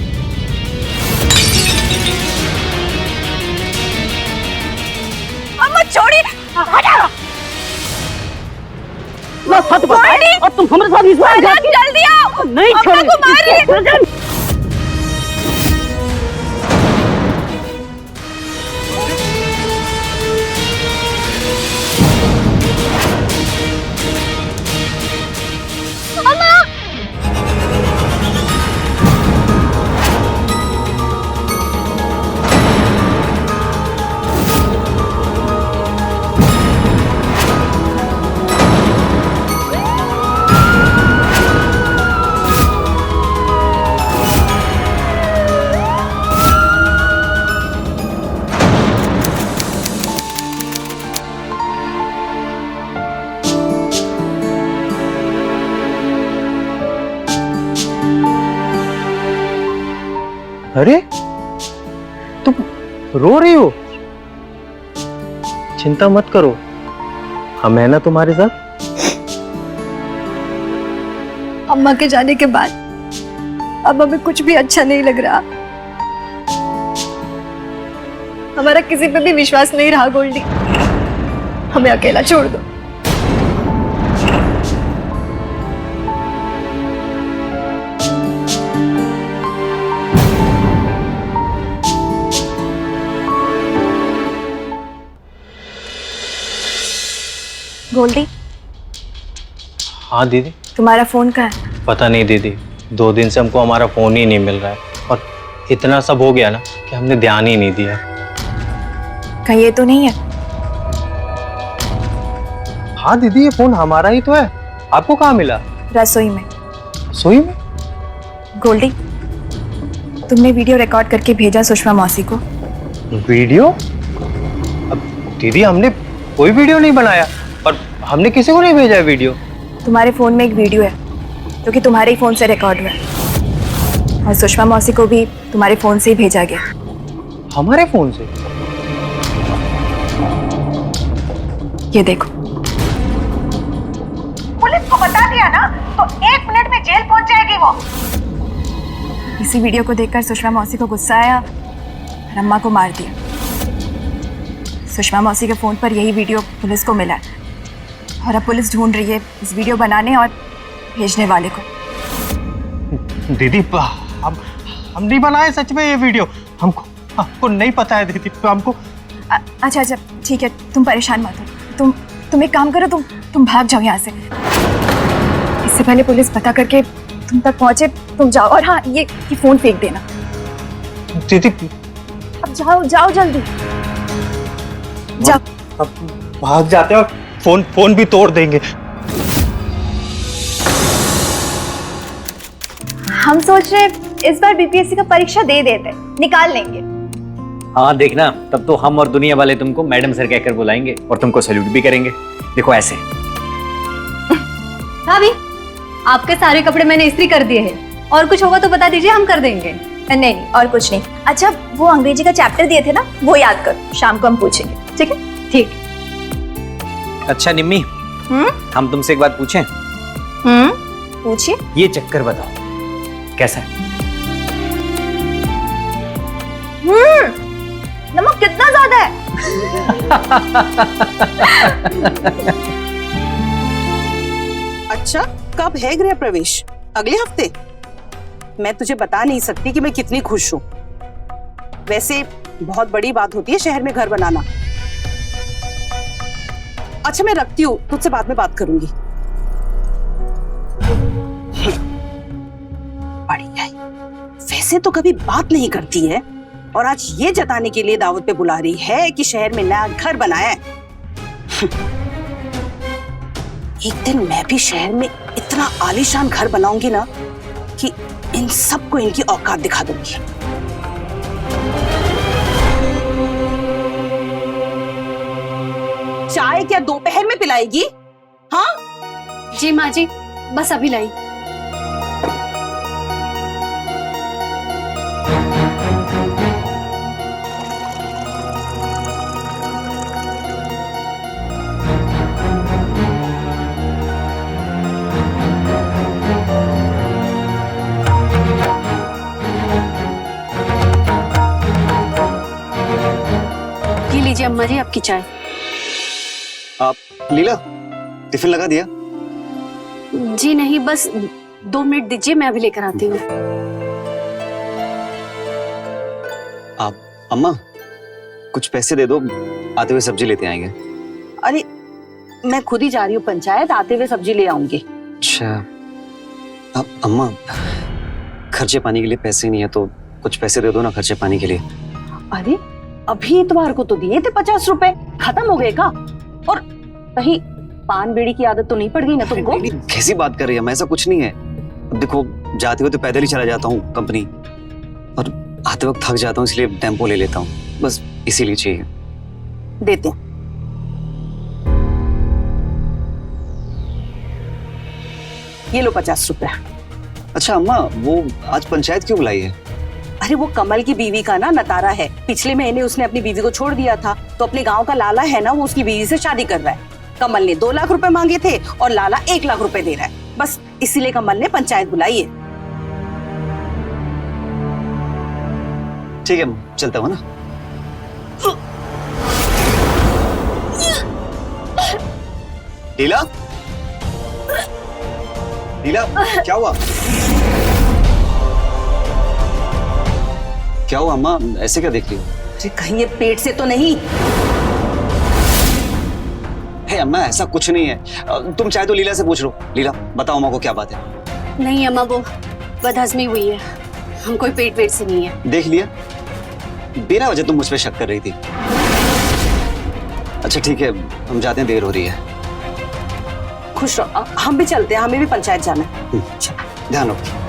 अम्मा छोड़ी, हटाओ। मैं सच बताएं और तुम हमारे साथ विश्वास करके जल्दी आओ, नहीं अम्मा को मारिए। छोड़ेंगे। अरे तुम रो रही हो? चिंता मत करो, हम है ना तुम्हारे साथ। अम्मा के जाने के बाद अब हमें कुछ भी अच्छा नहीं लग रहा। हमारा किसी पे भी विश्वास नहीं रहा गोल्डी, हमें अकेला छोड़ दो। गोल्डी, हाँ दीदी। तुम्हारा फोन कहाँ है? पता नहीं दीदी, 2 दिन से हमको हमारा फोन ही नहीं मिल रहा है और इतना सब हो गया ना कि हमने ध्यान ही नहीं दिया। कहीं ये तो नहीं है? हाँ दीदी, ये फोन हमारा ही तो है। आपको कहाँ मिला? रसोई में। रसोई में? गोल्डी, तुमने वीडियो रिकॉर्ड करके भेजा सुषमा मौसी को। वीडियो? अब दीदी हमने कोई वीडियो नहीं बनाया और हमने किसी को नहीं भेजा है वीडियो। तुम्हारे फोन में एक वीडियो है जो कि तुम्हारे ही फोन से रिकॉर्ड हुआ है और सुषमा मौसी को भी तुम्हारे फोन से ही भेजा गया। हमारे फोन से? ये देखो। पुलिस को बता दिया ना तो 1 मिनट में जेल पहुंच जाएगी वो। इसी वीडियो को देखकर सुषमा मौसी को गुस्सा आया और अम्मा को मार दिया। सुषमा मौसी के फोन पर यही वीडियो पुलिस को मिला है और अब पुलिस ढूंढ रही है इस वीडियो बनाने और भेजने वाले को। दीदी हम नहीं बनाए सच में ये वीडियो। हमको नहीं पता है दीदी, हमको। अच्छा अच्छा ठीक है, तुम परेशान मत हो। तुम एक काम करो, तुम भाग जाओ यहाँ से। इससे पहले पुलिस पता करके तुम तक पहुंचे तुम जाओ। और हाँ, ये फोन फेंक देना। दीदी अब जाओ जल्दी जाओ। अब भाग जाते हैं और फोन भी तोड़ देंगे। हम सोच रहे इस बार बीपीएससी का परीक्षा दे देते, निकाल लेंगे। हाँ देखना, तब तो हम और दुनिया वाले तुमको मैडम सर कहकर बुलाएंगे और तुमको सैल्यूट भी करेंगे। देखो ऐसे। भाभी, आपके सारे कपड़े मैंने इस्त्री कर दिए हैं, और कुछ होगा तो बता दीजिए, हम कर देंगे। नहीं और कुछ नहीं। अच्छा, वो अंग्रेजी का चैप्टर दिए थे ना, वो याद कर, शाम को हम पूछेंगे। ठीक है? ठीक। अच्छा निम्मी, हम तुमसे एक बात पूछें? पूछिए। ये चक्कर बताओ कैसा है? नमक कितना ज्यादा है? अच्छा, कब है गृह प्रवेश? अगले हफ्ते? मैं तुझे बता नहीं सकती कि मैं कितनी खुश हूँ। वैसे बहुत बड़ी बात होती है शहर में घर बनाना। अच्छा मैं रखती हूँ, तुझसे बाद में बात करूंगी। बढ़िया है। वैसे तो कभी बात नहीं करती है और आज ये जताने के लिए दावत पे बुला रही है कि शहर में नया घर बनाया है। एक दिन मैं भी शहर में इतना आलीशान घर बनाऊंगी ना कि इन सबको इनकी औकात दिखा दूंगी। चाय क्या दोपहर में पिलाएगी? हाँ जी माँ जी, बस अभी लाई। ये लीजिए अम्मा जी आपकी चाय। आप लीला, टिफिन लगा दिया? जी नहीं, बस 2 मिनट दीजिए, मैं अभी लेकर आती हूँ। आप अम्मा कुछ पैसे दे दो, आते हुए सब्जी लेते आएंगे। अरे मैं खुद ही जा रही हूँ पंचायत, आते हुए सब्जी ले आऊंगी। अच्छा, अब अम्मा खर्चे पानी के लिए पैसे नहीं है तो कुछ पैसे दे दो ना खर्चे पानी के लिए। अरे अभी इतवार को तो दिए थे 50 रुपए, खत्म हो गए का? और कहीं पान बीड़ी की आदत तो नहीं पड़ गई ना तुमको? कैसी बात कर रही है? ऐसा कुछ नहीं है। अब देखो, जाते हुए तो पैदल ही चला जाता हूँ कंपनी, और आते वक्त थक जाता हूँ इसलिए टेम्पो ले लेता हूँ, बस इसीलिए चाहिए। देते हैं। ये लो 50 रुपए। अच्छा अम्मा, वो आज पंचायत क्यों बुलाई है? अरे वो कमल की बीवी का ना नतारा है। पिछले महीने उसने अपनी बीवी को छोड़ दिया था, तो अपने गांव का लाला है ना, वो उसकी बीवी से शादी कर रहा है। कमल ने 2 लाख रुपए मांगे थे और लाला 1 लाख रुपए दे रहा है। बस इसीलिए कमल ने पंचायत बुलाई है। ठीक है, चलता हूँ ना। लीला, लीला, क्या हुआ? क्या हुआ अम्मा, ऐसे क्या देख रही हो? अरे कहीं ये पेट से तो नहीं? हे अम्मा, ऐसा कुछ नहीं है। तुम चाहे तो लीला से पूछ लो। लीला बताओ अम्मा को क्या बात है? नहीं अम्मा, वो बदहजमी हुई है, हम कोई पेट वेट से नहीं है। देख लिया, बिना वजह तुम मुझ पे शक कर रही थी। अच्छा ठीक है, हम जाते हैं, देर हो रही है। खुश रहो, हम भी चलते हैं, हमें भी पंचायत जाना है। ध्यान रखो।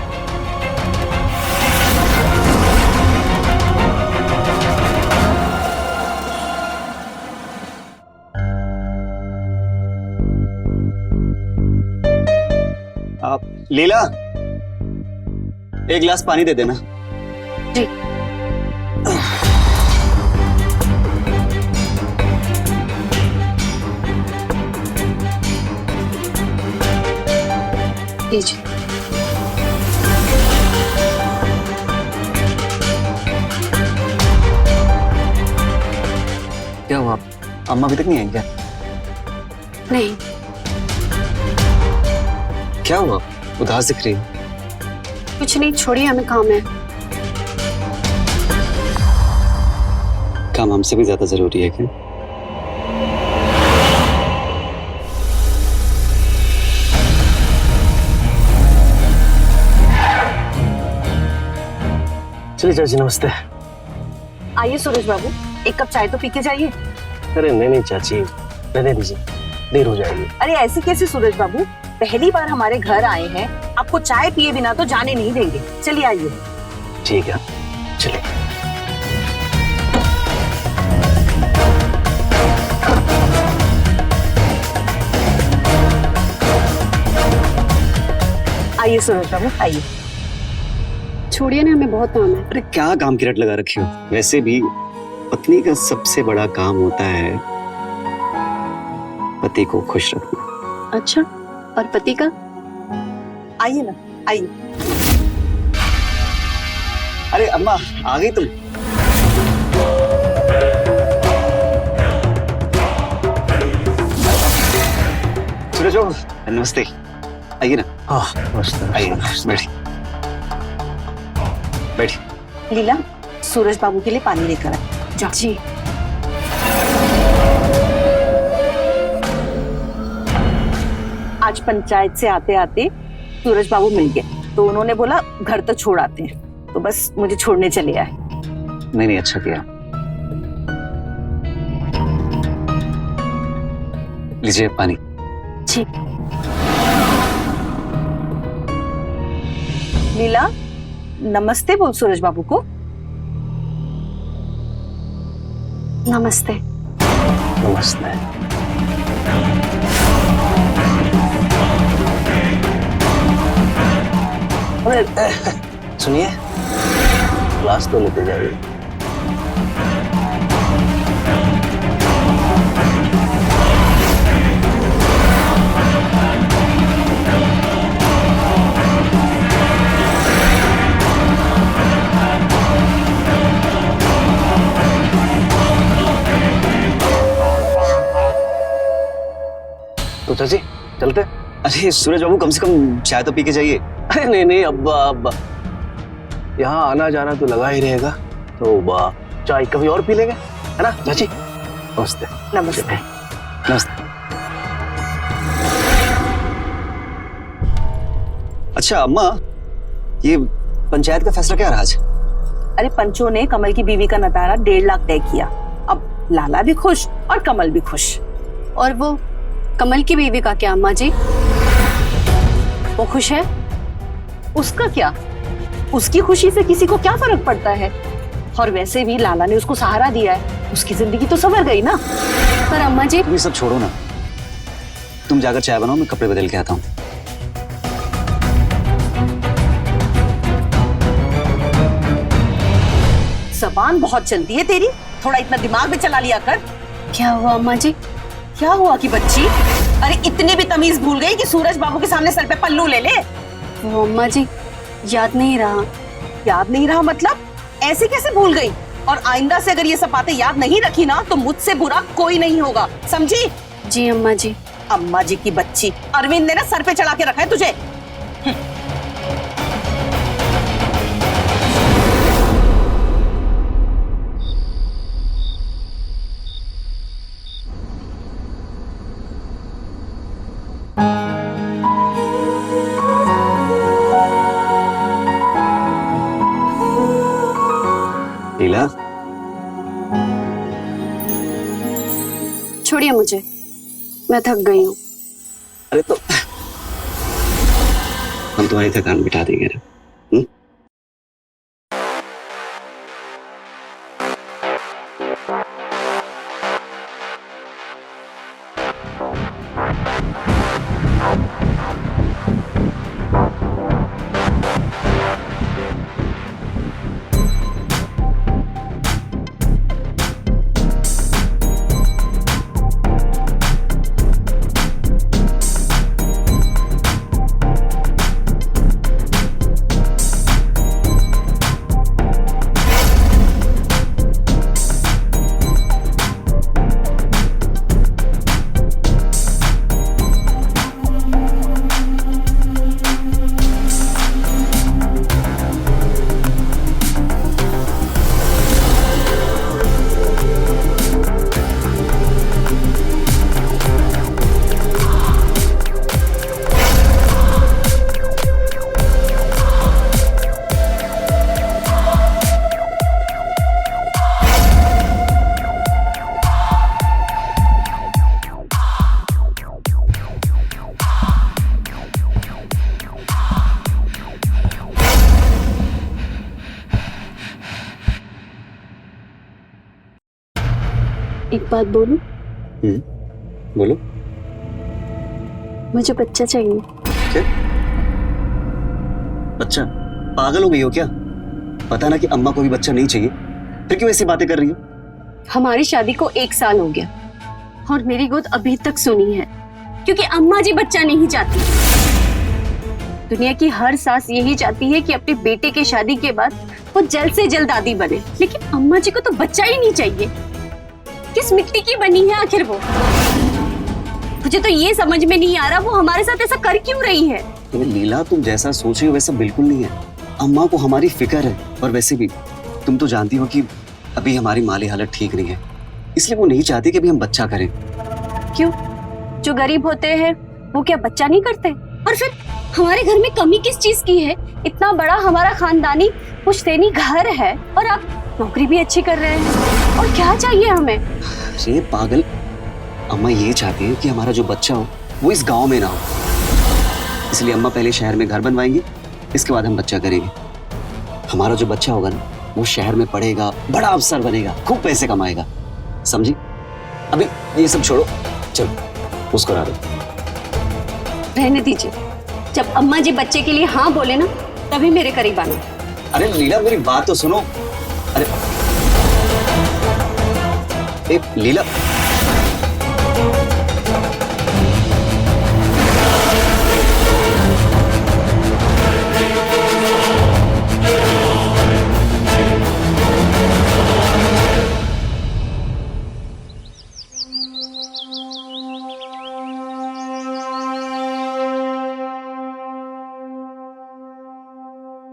लीला, एक गिलास पानी दे देना। जी। लीजिए। क्या हुआ, अम्मा अभी तक नहीं आई क्या? नहीं, क्या हुआ, उदास दिख रही है? कुछ नहीं, छोड़िए, हमें काम है। काम हमसे भी ज्यादा जरूरी है क्या? चलिए चाची, नमस्ते। आइए सूरज बाबू, एक कप चाय तो पी के जाइए। अरे नहीं नहीं चाची, रहने दीजिए, देर हो जाएगी। अरे ऐसे कैसे सूरज बाबू, पहली बार हमारे घर आए हैं, आपको चाय पिए बिना तो जाने नहीं देंगे। चलिए आइए। ठीक है, चलिए। आइए सूरज बाबू, आइए। छोड़िए ना, हमें बहुत काम है। अरे क्या काम की रट लगा रखी हो? वैसे भी पत्नी का सबसे बड़ा काम होता है पति को खुश रखना। अच्छा, और पति का? आइए ना, आइए। अरे अम्मा, आ गई तुम? सूरज बाबू, नमस्ते। आइए ना। हाँ नमस्ते। आइए, बैठिए बैठिए। लीला, सूरज बाबू के लिए पानी लेकर आए। जाओ। जी। आज पंचायत से आते आते सूरज बाबू मिल गए, तो उन्होंने बोला घर तक छोड़ आते हैं, तो बस मुझे छोड़ने चले आए। नहीं नहीं, अच्छा किया। लीजिए पानी। जी। लीला, नमस्ते बोल सूरज बाबू को। नमस्ते। नमस्ते। अरे सुनिए, क्लास तो लेते जाइए। तो चाची चलते? अरे सूरज बाबू, कम से कम चाय तो पी के जाइए। अरे नहीं नहीं अब्बा, अब्बा यहाँ आना जाना तो लगा ही रहेगा, तो चाय कभी और पी लेंगे, है ना चाची? नमस्ते। नमस्ते। नमस्ते। अच्छा अम्मा, ये पंचायत का फैसला क्या रहा आज? अरे पंचों ने कमल की बीवी का नतारा 1.5 लाख तय किया। अब लाला भी खुश और कमल भी खुश। और वो कमल की बीवी का क्या अम्मा जी? वो खुश है? उसका क्या, उसकी खुशी से किसी को क्या फर्क पड़ता है? और वैसे भी लाला ने उसको सहारा दिया है, उसकी जिंदगी तो संवर गई ना। पर अम्मा जी, ये सब छोड़ो ना, तुम जाकर चाय बनाओ, मैं कपड़े बदल के आता हूँ। जबान बहुत चलती है तेरी, थोड़ा इतना दिमाग में चला लिया कर। क्या हुआ अम्मा जी? क्या हुआ कि बच्ची, अरे इतनी भी तमीज भूल गई कि सूरज बाबू के सामने सर पे पल्लू ले ले? वो अम्मा जी, याद नहीं रहा। याद नहीं रहा मतलब? ऐसे कैसे भूल गई? और आइंदा से अगर ये सब बातें याद नहीं रखी ना, तो मुझसे बुरा कोई नहीं होगा, समझी? जी अम्मा जी। अम्मा जी की बच्ची, अरविंद ने ना सर पे चढ़ा के रखा है तुझे। लीला, छोड़िए मुझे, मैं थक गई हूँ। अरे तो हम तुम्हारी थकान मिटा देंगे ना। एक बात बोलूं? बोलो। मुझे बच्चा चाहिए। क्या? बच्चा? पागल हो गई हो क्या? पता ना कि अम्मा को भी बच्चा नहीं चाहिए, फिर क्यों ऐसी बातें कर रही हो? हमारी शादी को 1 साल हो गया और मेरी गोद अभी तक सुनी है, क्योंकि अम्मा जी बच्चा नहीं चाहती। दुनिया की हर सास यही चाहती है कि अपने बेटे के शादी के बाद वो जल्द से जल्द दादी बने, लेकिन अम्मा जी को तो बच्चा ही नहीं चाहिए। किस मिट्टी की बनी है आखिर वो? मुझे तो ये समझ में नहीं आ रहा वो हमारे साथ ऐसा कर क्यों रही है। लीला, तुम जैसा सोच रही हो वैसा बिल्कुल नहीं है। अम्मा को हमारी फिक्र है, और वैसे भी तुम तो जानती हो कि अभी हमारी माली हालत ठीक नहीं है, इसलिए वो नहीं चाहती कि अभी हम बच्चा करें। क्यों? जो गरीब होते हैं वो क्या बच्चा नहीं करते? और फिर हमारे घर में कमी किस चीज की है? इतना बड़ा हमारा खानदानी पुश्तैनी घर है और आप नौकरी भी अच्छी कर रहे हैं, और क्या चाहिए हमें? अरे पागल, अम्मा ये चाहती है कि हमारा जो बच्चा हो वो इस गांव में ना हो, इसलिए अम्मा पहले शहर में घर बनवाएंगे, इसके बाद हम बच्चा करेंगे। हमारा जो बच्चा होगा ना वो शहर में पढ़ेगा, बड़ा अफसर बनेगा, खूब पैसे कमाएगा, समझी? अभी ये सब छोड़ो, चलो मुस्कुरा दो। रहने दीजिए, जब अम्मा जी बच्चे के लिए हाँ बोले ना तभी मेरे करीब आना। अरे लीला, मेरी बात तो सुनो। अरे ए, लीला,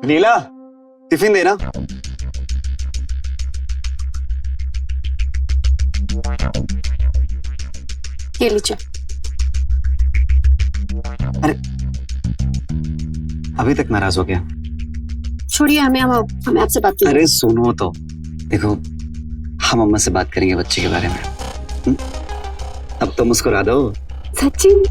लीला, टिफिन देना। ये लीजिए। अरे अभी तक नाराज हो गया? छोड़िए, हमें आपसे बात करनी है। अरे सुनो तो, देखो हम अम्मा से बात करेंगे बच्चे के बारे में। अब तो मुस्कुरा दो। सच्ची?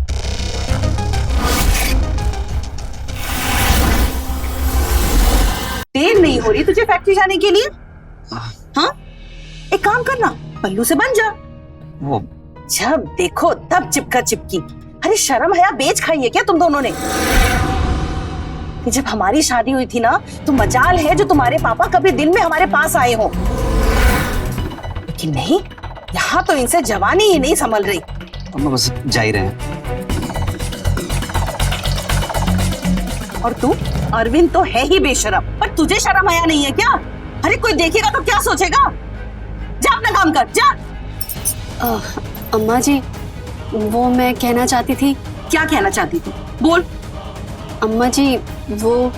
देर नहीं हो रही तुझे फैक्ट्री जाने के लिए? हाँ, एक काम करना, पल्लू से बन जा। वो जब देखो तब चिपका चिपकी। अरे शर्म हया बेच खाई है क्या तुम दोनों ने? कि जब हमारी शादी हुई थी ना तो मजाल है जो तुम्हारे पापा कभी दिन में हमारे पास आए हो, लेकिन नहीं, यहाँ तो इनसे जवानी ही नहीं संभल रही। अम्मा बस जा ही रहे हैं। और तू अरविंद तो है ही बेशरम, पर तुझे शर्म आया नहीं है क्या? अरे कोई देखेगा तो क्या सोचेगा? जा अपना काम कर, जा। अम्मा जी, वो मैं कहना चाहती थी। क्या कहना चाहती थी? बोल। अम्मा जी, वो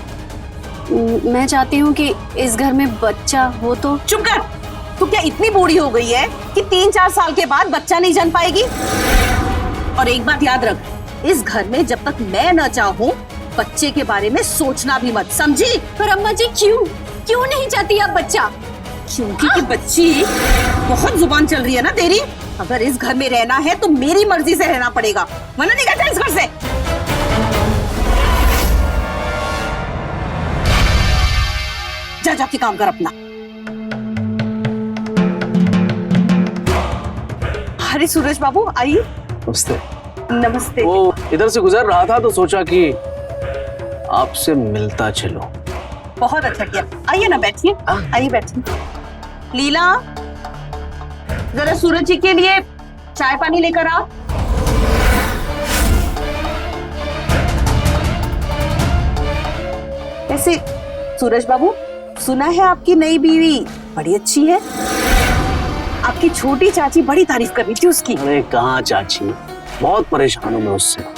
मैं चाहती हूँ कि इस घर में बच्चा हो तो। चुप कर। तू क्या इतनी बूढ़ी हो गई है कि 3-4 साल के बाद बच्चा नहीं जन्म पाएगी? और एक बात याद रख, इस घर में जब तक मैं न चाहूँ बच्चे के बारे में सोचना भी मत, समझी? पर अम्मा जी, क्यों नहीं चाहती आप बच्चा? क्योंकि कि बच्ची, बहुत जुबान चल रही है ना तेरी। अगर इस घर में रहना है तो मेरी मर्जी से रहना पड़ेगा, वरना निकल जा इस घर से। जा जाके काम कर अपना। अरे सूरज बाबू, आइए। नमस्ते। नमस्ते। वो इधर से गुजर रहा था तो सोचा कि आपसे मिलता चलो। बहुत अच्छा किया, आइए ना, बैठिए। आइए बैठिए। लीला, जरा सूरज जी के लिए चाय पानी लेकर आ। ऐसे सूरज बाबू, सुना है आपकी नई बीवी बड़ी अच्छी है। आपकी छोटी चाची बड़ी तारीफ कर रही थी उसकी। अरे कहाँ चाची, बहुत परेशान हूं मैं उससे।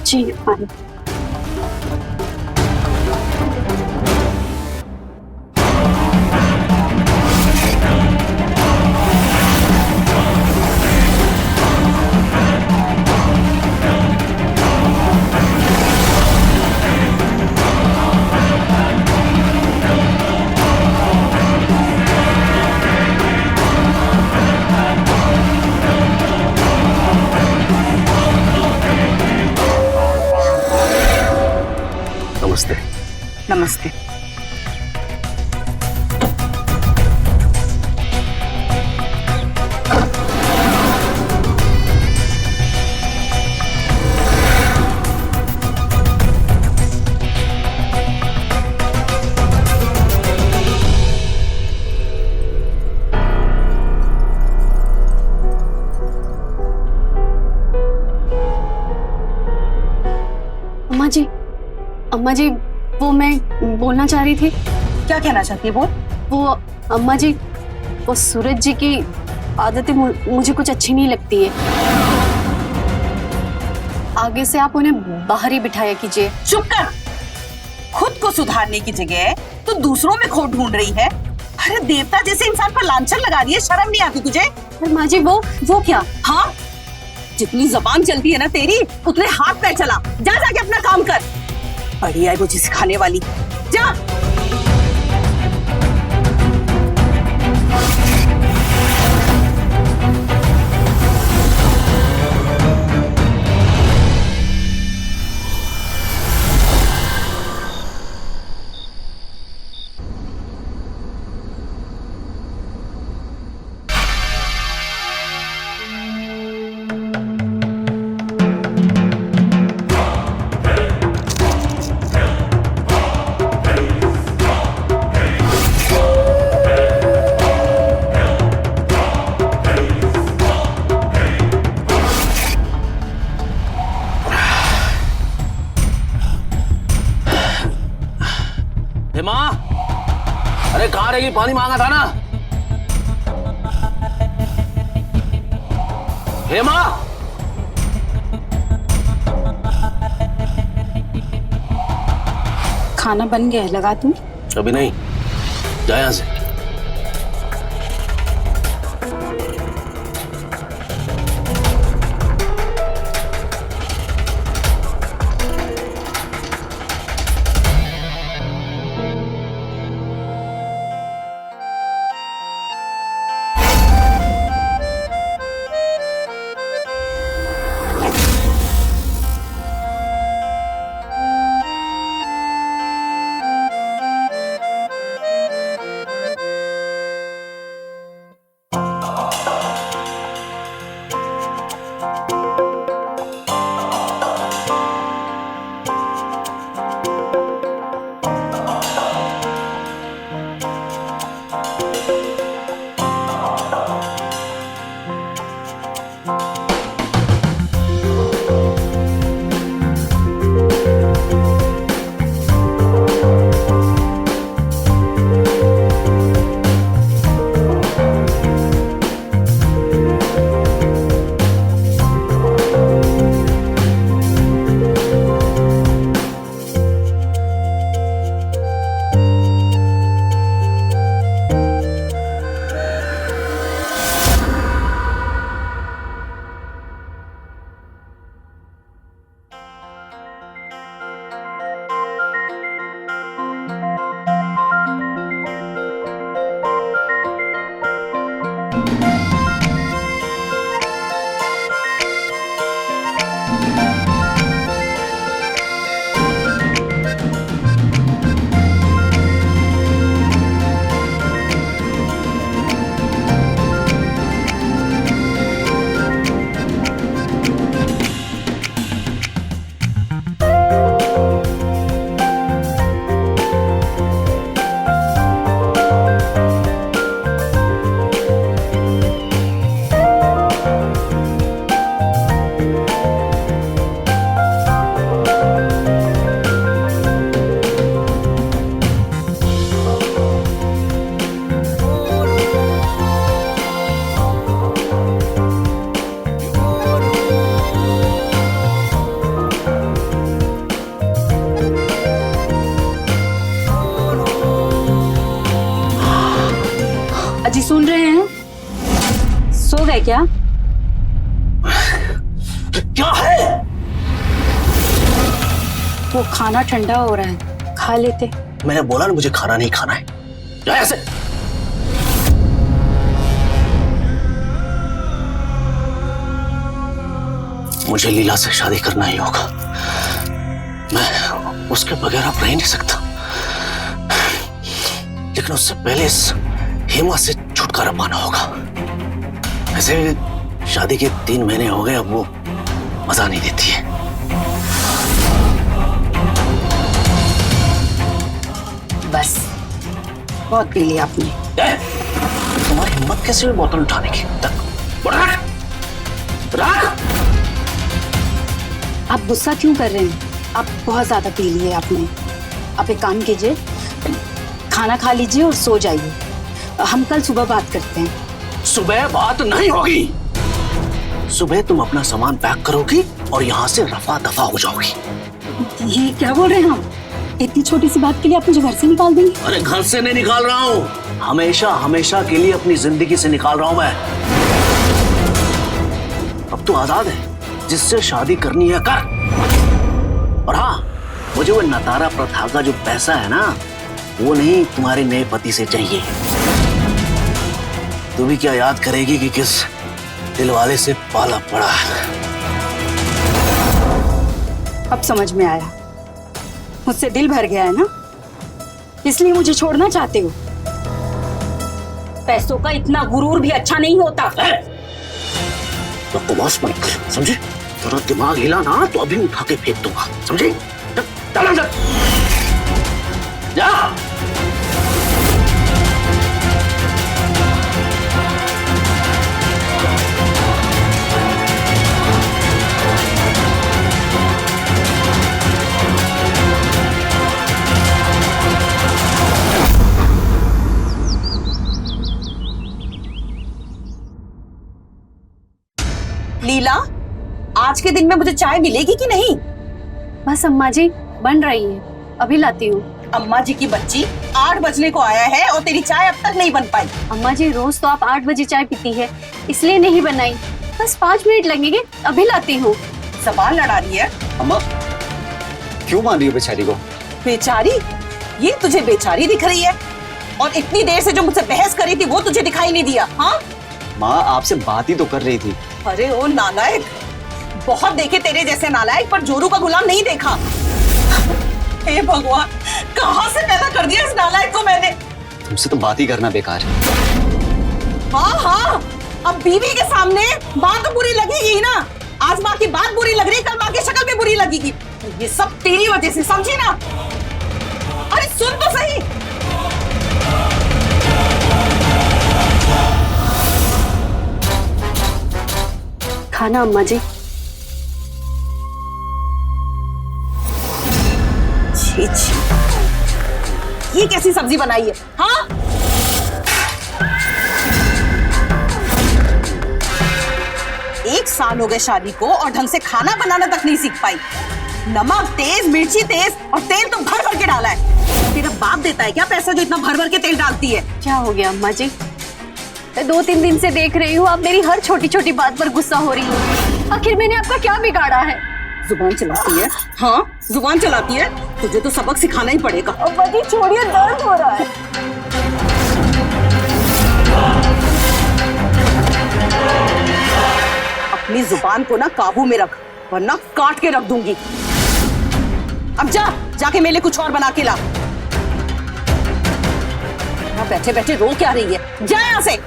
जी पानी। नमस्ते। अम्मा जी वो मैं बोलना चाह रही थी। क्या कहना चाहती है बोल। वो अम्मा जी, वो सूरज जी की आदतें मुझे कुछ अच्छी नहीं लगती है। आगे से आप उन्हें बाहर ही बिठाया कीजिए। चुप कर। खुद को सुधारने की जगह तो दूसरों में खोट ढूंढ रही है। अरे देवता जैसे इंसान पर लांछन लगा रही है, शर्म नहीं आती तुझे? पर माँ जी वो क्या? हाँ, जितनी जबान चलती है ना तेरी, उतने हाथ पैर चला। जा जाके अपना काम कर। बड़ी आई मुझे सिखाने वाली। जा। माँ, अरे कहाँ रहेगी? पानी मांगा था ना। हे माँ, खाना बन गया है, लगा दूं? अभी नहीं, जा यहाँ से। अजी सुन रहे हैं? सो गए क्या? क्या है? वो खाना ठंडा हो रहा है, खा लेते। मैंने बोला ना मुझे खाना नहीं खाना है। जा ऐसे। मुझे लीला से शादी करना ही होगा। मैं उसके बगैर अब रह नहीं सकता। लेकिन उससे पहले इस हेमा से छुटकारा पाना होगा। वैसे भी शादी के 3 महीने हो गए, अब वो मजा नहीं देती है। बस बहुत पी लिया आपने। तुम्हारी हिम्मत कैसे हुई बोतल उठाने की? रख। आप गुस्सा क्यों कर रहे हैं? आप बहुत ज्यादा पी लिए आपने। आप एक काम कीजिए, खाना खा लीजिए और सो जाइए। हम कल सुबह बात करते हैं। सुबह बात नहीं होगी। सुबह तुम अपना सामान पैक करोगी और यहाँ से रफा दफा हो जाओगी। ये क्या बोल रहे हैं हम? इतनी छोटी सी बात के लिए आप मुझे घर से निकाल देंगे? अरे घर से नहीं निकाल रहा हूँ, हमेशा हमेशा के लिए अपनी जिंदगी से निकाल रहा हूँ मैं। अब तू आजाद है, जिससे शादी करनी है कर। और हाँ, मुझे वो नतारा प्रथा का जो पैसा है ना, वो नहीं तुम्हारे नए पति से चाहिए। तू भी क्या याद करेगी कि किस दिलवाले से पाला पड़ा। अब समझ में आया, मुझसे दिल भर गया है ना, इसलिए मुझे छोड़ना चाहते हो। पैसों का इतना गुरूर भी अच्छा नहीं होता। बकवास मत कर, समझे? तेरा दिमाग हिला ना तो अभी उठा के फेंक दूंगा, समझे? चल अंदर जा। लीला, आज के दिन में मुझे चाय मिलेगी कि नहीं? बस अम्मा जी, बन रही है, अभी लाती हूँ। अम्मा जी की बच्ची 8 बजने को आया है और तेरी चाय अब तक नहीं बन पाई। अम्मा जी, रोज तो आप 8 बजे चाय पीती है, इसलिए नहीं बनाई। बस 5 मिनट लगेंगे, अभी लाती हूँ। सवाल लड़ा रही है। अम्मा क्यों मान रही हो बेचारी को? बेचारी? ये तुझे बेचारी दिख रही है? और इतनी देर से जो मुझसे बहस करी थी वो तुझे दिखाई नहीं दिया? हाँ माँ, आपसे बात ही तो कर रही थी। अरे ओ नालायक, बहुत देखे तेरे जैसे नालायक, पर जोरू का गुलाम नहीं देखा। हे भगवान, कहाँ से पैदा कर दिया इस नालायक को मैंने। तुमसे तो बात ही करना बेकार है। हाँ हाँ, अब बीवी के सामने बात तो बुरी लगेगी ना। आज माँ की बात बुरी लग रही, कल माँ की शक्ल भी बुरी लगेगी। ये सब तेरी वजह से, समझी ना? अरे सुन तो सही। खाना अम्मा जी। छी छी, ये कैसी सब्जी बनाई है? हाँ, एक साल हो गए शादी को और ढंग से खाना बनाना तक नहीं सीख पाई। नमक तेज, मिर्ची तेज और तेल तो भर भर के डाला है। तेरा बाप देता है क्या पैसा जो इतना भर भर के तेल डालती है? क्या हो गया अम्मा जी? मैं 2-3 दिन से देख रही हूँ, आप मेरी हर छोटी छोटी बात पर गुस्सा हो रही हो। आखिर मैंने आपका क्या बिगाड़ा है? जुबान चलाती है। हाँ, जुबान चलाती है। तुझे तो सबक सिखाना ही पड़ेगा। अम्मा जी छोड़िए, दर्द हो रहा है। अपनी जुबान को ना काबू में रख, वरना काट के रख दूंगी। अब जाके मेरे लिए कुछ और बना के ला। बैठे बैठे रो क्या रही है? जा यहाँ से।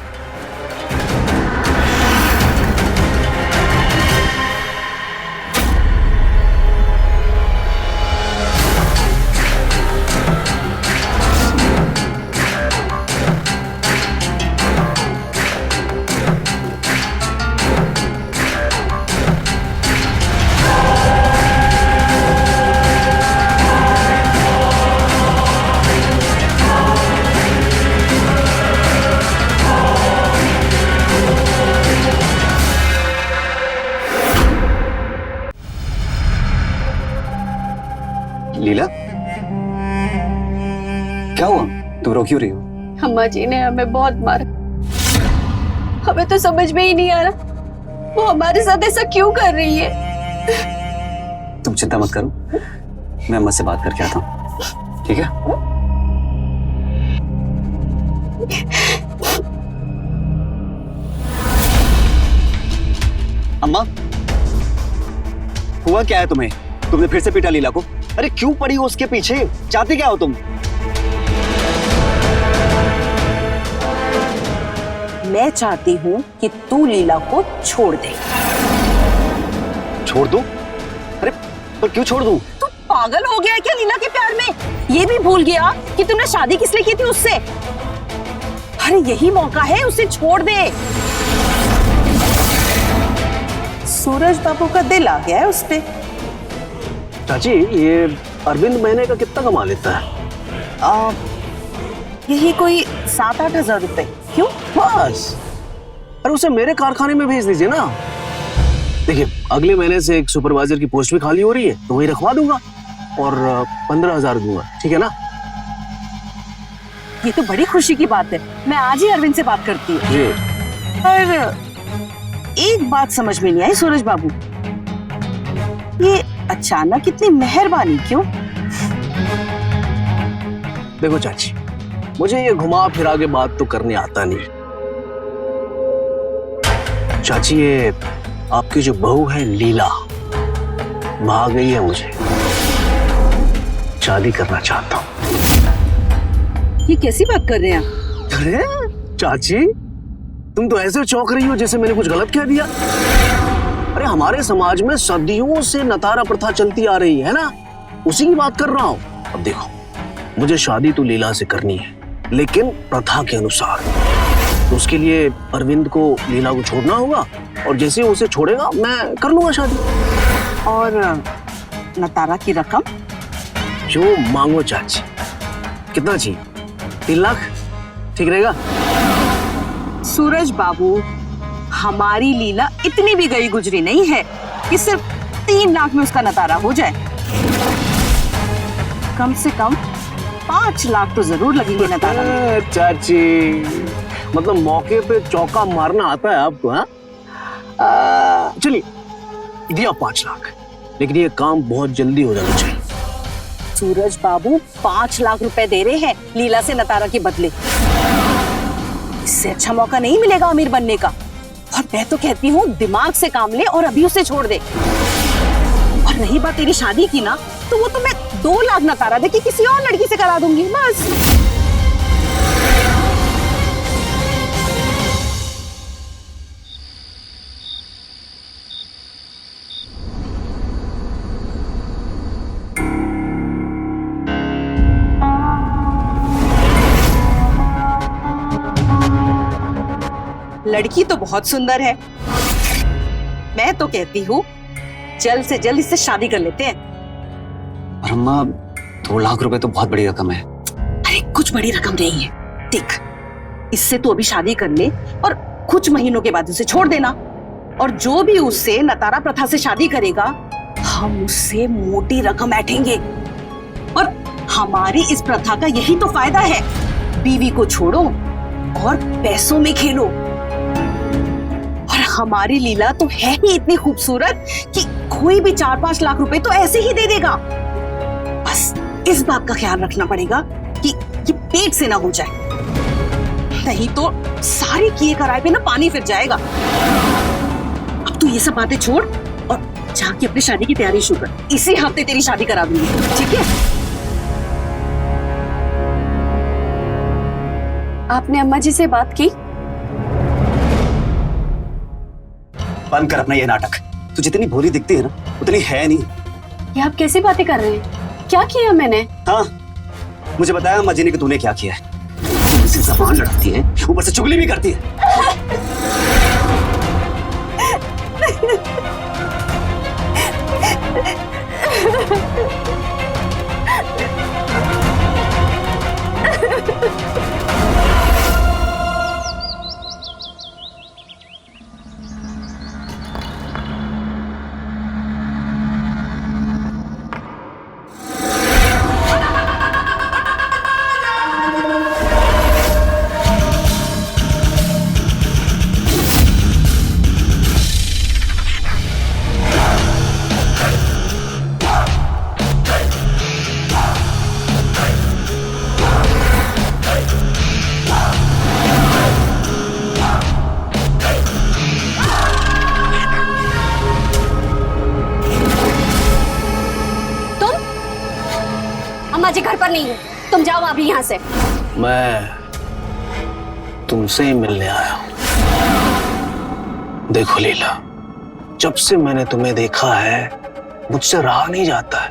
लीला, क्या हुआ? तुम रो क्यों रही हो? अम्मा जी ने हमें बहुत मारा। हमें तो समझ में ही नहीं आ रहा वो हमारे साथ ऐसा क्यों कर रही है। तुम चिंता मत करो, मैं अम्मा से बात करके आता हूँ, ठीक है? अम्मा, हुआ क्या है तुम्हें? तुमने फिर से पीटा लीला को? अरे क्यों पड़ी हो उसके पीछे? चाहते क्या हो तुम? मैं चाहती हूँ कि तू लीला को छोड़ दे। छोड़ दूं? अरे पर क्यों छोड़ दूं? तू पागल हो गया है क्या लीला के प्यार में? ये भी भूल गया कि तुमने शादी किस लिए की थी उससे? अरे यही मौका है, उसे छोड़ दे। सूरज बाबू का दिल आ गया है उस पे। चाची, ये अरविंद महीने का कितना कमा लेता है? यही कोई 7-8 हजार रुपए। क्यों? बस। अरे उसे मेरे कारखाने में भेज दीजिए ना। देखिए, अगले महीने से एक सुपरवाइजर की पोस्ट भी खाली हो रही है, तो वही रखवा दूंगा और 15,000 दूंगा, ठीक है ना? ये तो बड़ी खुशी की बात है। मैं आज ही अरविंद से बात करती हूँ। जी। पर एक बात समझ में नहीं आई सूरज बाबू, ये अचानक इतनी मेहरबानी क्यों? देखो चाची, मुझे ये घुमा फिरा के बात तो करने आता नहीं। चाची, ये आपकी जो बहू है लीला, भाग गई है, मुझे शादी करना चाहता हूँ। ये कैसी बात कर रहे हैं आप? अरे चाची, तुम तो ऐसे चौंक रही हो जैसे मैंने कुछ गलत कह दिया। अरे हमारे समाज में सदियों से नतारा प्रथा चलती आ रही है ना, उसी की बात कर रहा हूँ। अब देखो, मुझे शादी तो लीला से करनी है, लेकिन प्रथा के अनुसार। तो उसके लिए अरविंद को लीला को छोड़ना होगा, और जैसे ही उसे छोड़ेगा मैं कर लूंगा शादी। और नतारा की रकम? जो मांगो चाची। कितना चाहिए? 3 लाख ठीक रहेगा? सूरज बाबू, हमारी लीला इतनी भी गई गुजरी नहीं है कि सिर्फ 3 लाख में उसका नतारा हो जाए। कम से कम 5 लाख तो जरूर लगेंगे नतारा में। चाची, मतलब मौके पे चौका मारना आता है आपको? हाँ, चलिए, दिया 5 लाख, लेकिन ये काम बहुत जल्दी हो जाना चाहिए। सूरज बाबू, 5 लाख रुपए दे रहे हैं लीला से नतारा के बदले। इससे अच्छा मौका नहीं मिलेगा अमीर बनने का। और मैं तो कहती हूँ दिमाग से काम ले और अभी उसे छोड़ दे। और रही बात तेरी शादी की ना, तो वो तो मैं 2 लाख नतारा दे के किसी और लड़की से करा दूंगी, बस। लड़की तो बहुत सुंदर है। मैं तो कहती हूँ जल्द से जल्द इससे शादी कर लेते हैं। पर अम्मा, 2 लाख रुपए तो बहुत बड़ी रकम है। अरे कुछ बड़ी रकम नहीं है। देख, इससे तू अभी शादी कर ले और कुछ महीनों के बाद उसे छोड़ देना। और जो भी उससे नतारा प्रथा से शादी करेगा, हम उससे मोटी रकम ऐंठेंगे। और हमारी इस प्रथा का यही तो फायदा है। बीवी को छोड़ो और पैसों में खेलो। और हमारी लीला तो है ही इतनी खूबसूरत कि कोई भी 4-5 लाख रुपए तो ऐसे ही दे देगा। बस इस बात का ख्याल रखना पड़ेगा कि ये पेट से ना हो जाए, नहीं तो सारी किए कराए पे ना पानी फिर जाएगा। अब तू ये सब बातें छोड़ और जाके अपनी शादी की तैयारी शुरू कर। इसी हफ्ते तेरी शादी करा दूंगी, ठीक है? आपने अम्मा जी से बात की? बंद कर अपना ये नाटक। तू जितनी भोली दिखती है ना, उतनी है नहीं। ये आप कैसी बातें कर रहे हैं? क्या किया मैंने? हाँ, मुझे बताया अम्मा जी ने कि तूने क्या किया है। तुमसे ज़बान लड़ती है, ऊपर से चुगली भी करती है। अम्मा जी घर पर नहीं है, तुम जाओ अभी यहाँ से। मैं तुमसे ही मिलने आया हूँ। देखो लीला, जब से मैंने तुम्हें देखा है मुझसे रहा नहीं जाता है।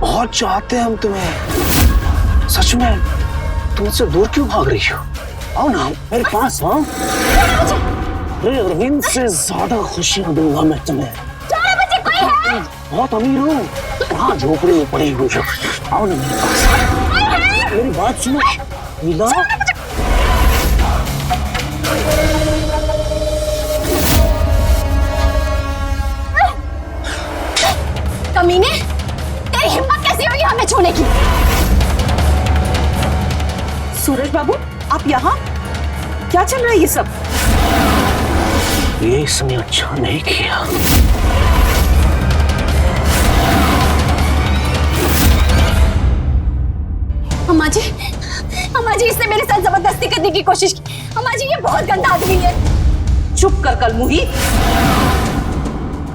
बहुत चाहते हैं हम तुम्हें, सच में। तुम मुझसे दूर क्यों भाग रही हो? आओ ना मेरे पास, आओ। अरे अरविंद से ज्यादा खुशियां दूंगा मैं तुम्हें। बहुत अमीर हूँ, वहाँ झोपड़ी में पड़ी हुई हो। आओ ना मेरे पास, मेरी बात सुनो लीला। कमीने, तेरी हिम्मत कैसी हुई हमें छूने की? सूरज बाबू, आप यहाँ? क्या चल रहा है ये सब? ये इसने अच्छा नहीं किया। अम्मा जी, इसने मेरे साथ जबरदस्ती करने की कोशिश की। अम्मा जी, ये बहुत गंदा आदमी है। चुप कर कलमुही।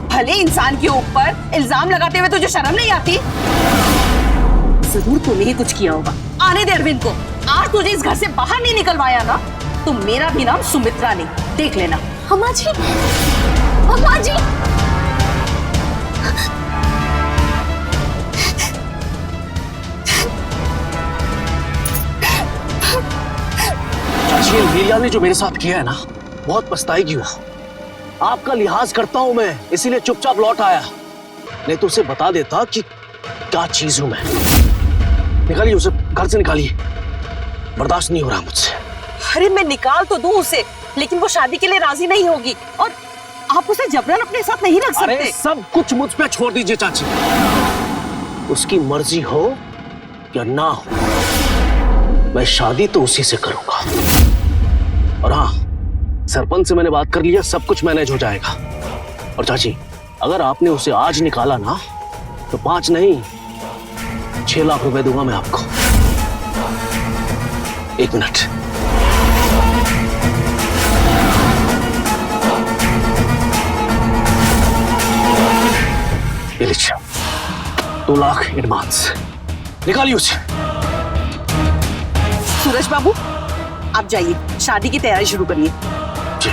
भले इंसान के ऊपर इल्जाम लगाते हुए तुझे शर्म नहीं आती? जरूर तूने ही कुछ किया होगा। आने दे अरविंद को। आज तुझे इस घर से बाहर नहीं निकलवाया ना, तो मेरा भी नाम सुमित्रा नहीं, देख लेना। अम्मा जी, अम्मा जी। चाची, लीला ने जो मेरे साथ किया है ना, बहुत पछताएगी वो। आपका लिहाज करता हूं मैं, इसीलिए चुपचाप लौट आया। नहीं तो उसे बता देता कि क्या चीज हूं मैं। निकालिए उसे, घर से निकालिए। बर्दाश्त नहीं हो रहा मुझसे। अरे मैं निकाल तो दूं उसे, लेकिन वो शादी के लिए राजी नहीं होगी, और आप उसे जबरन अपने साथ नहीं रख सकते। अरे सब कुछ मुझ पे छोड़ दीजिए चाची। उसकी मर्जी हो या ना हो, मैं शादी तो उसी से करूंगा। और हाँ, सरपंच से मैंने बात कर लिया, सब कुछ मैनेज हो जाएगा। और चाची, अगर आपने उसे आज निकाला ना, तो 5 नहीं 6 लाख रुपए दूंगा मैं आपको। 1 मिनट। ये लीजिए, 2 लाख एडवांस। निकालिए उसे। सूरज बाबू, आप जाइए, शादी की तैयारी शुरू करिए। जी।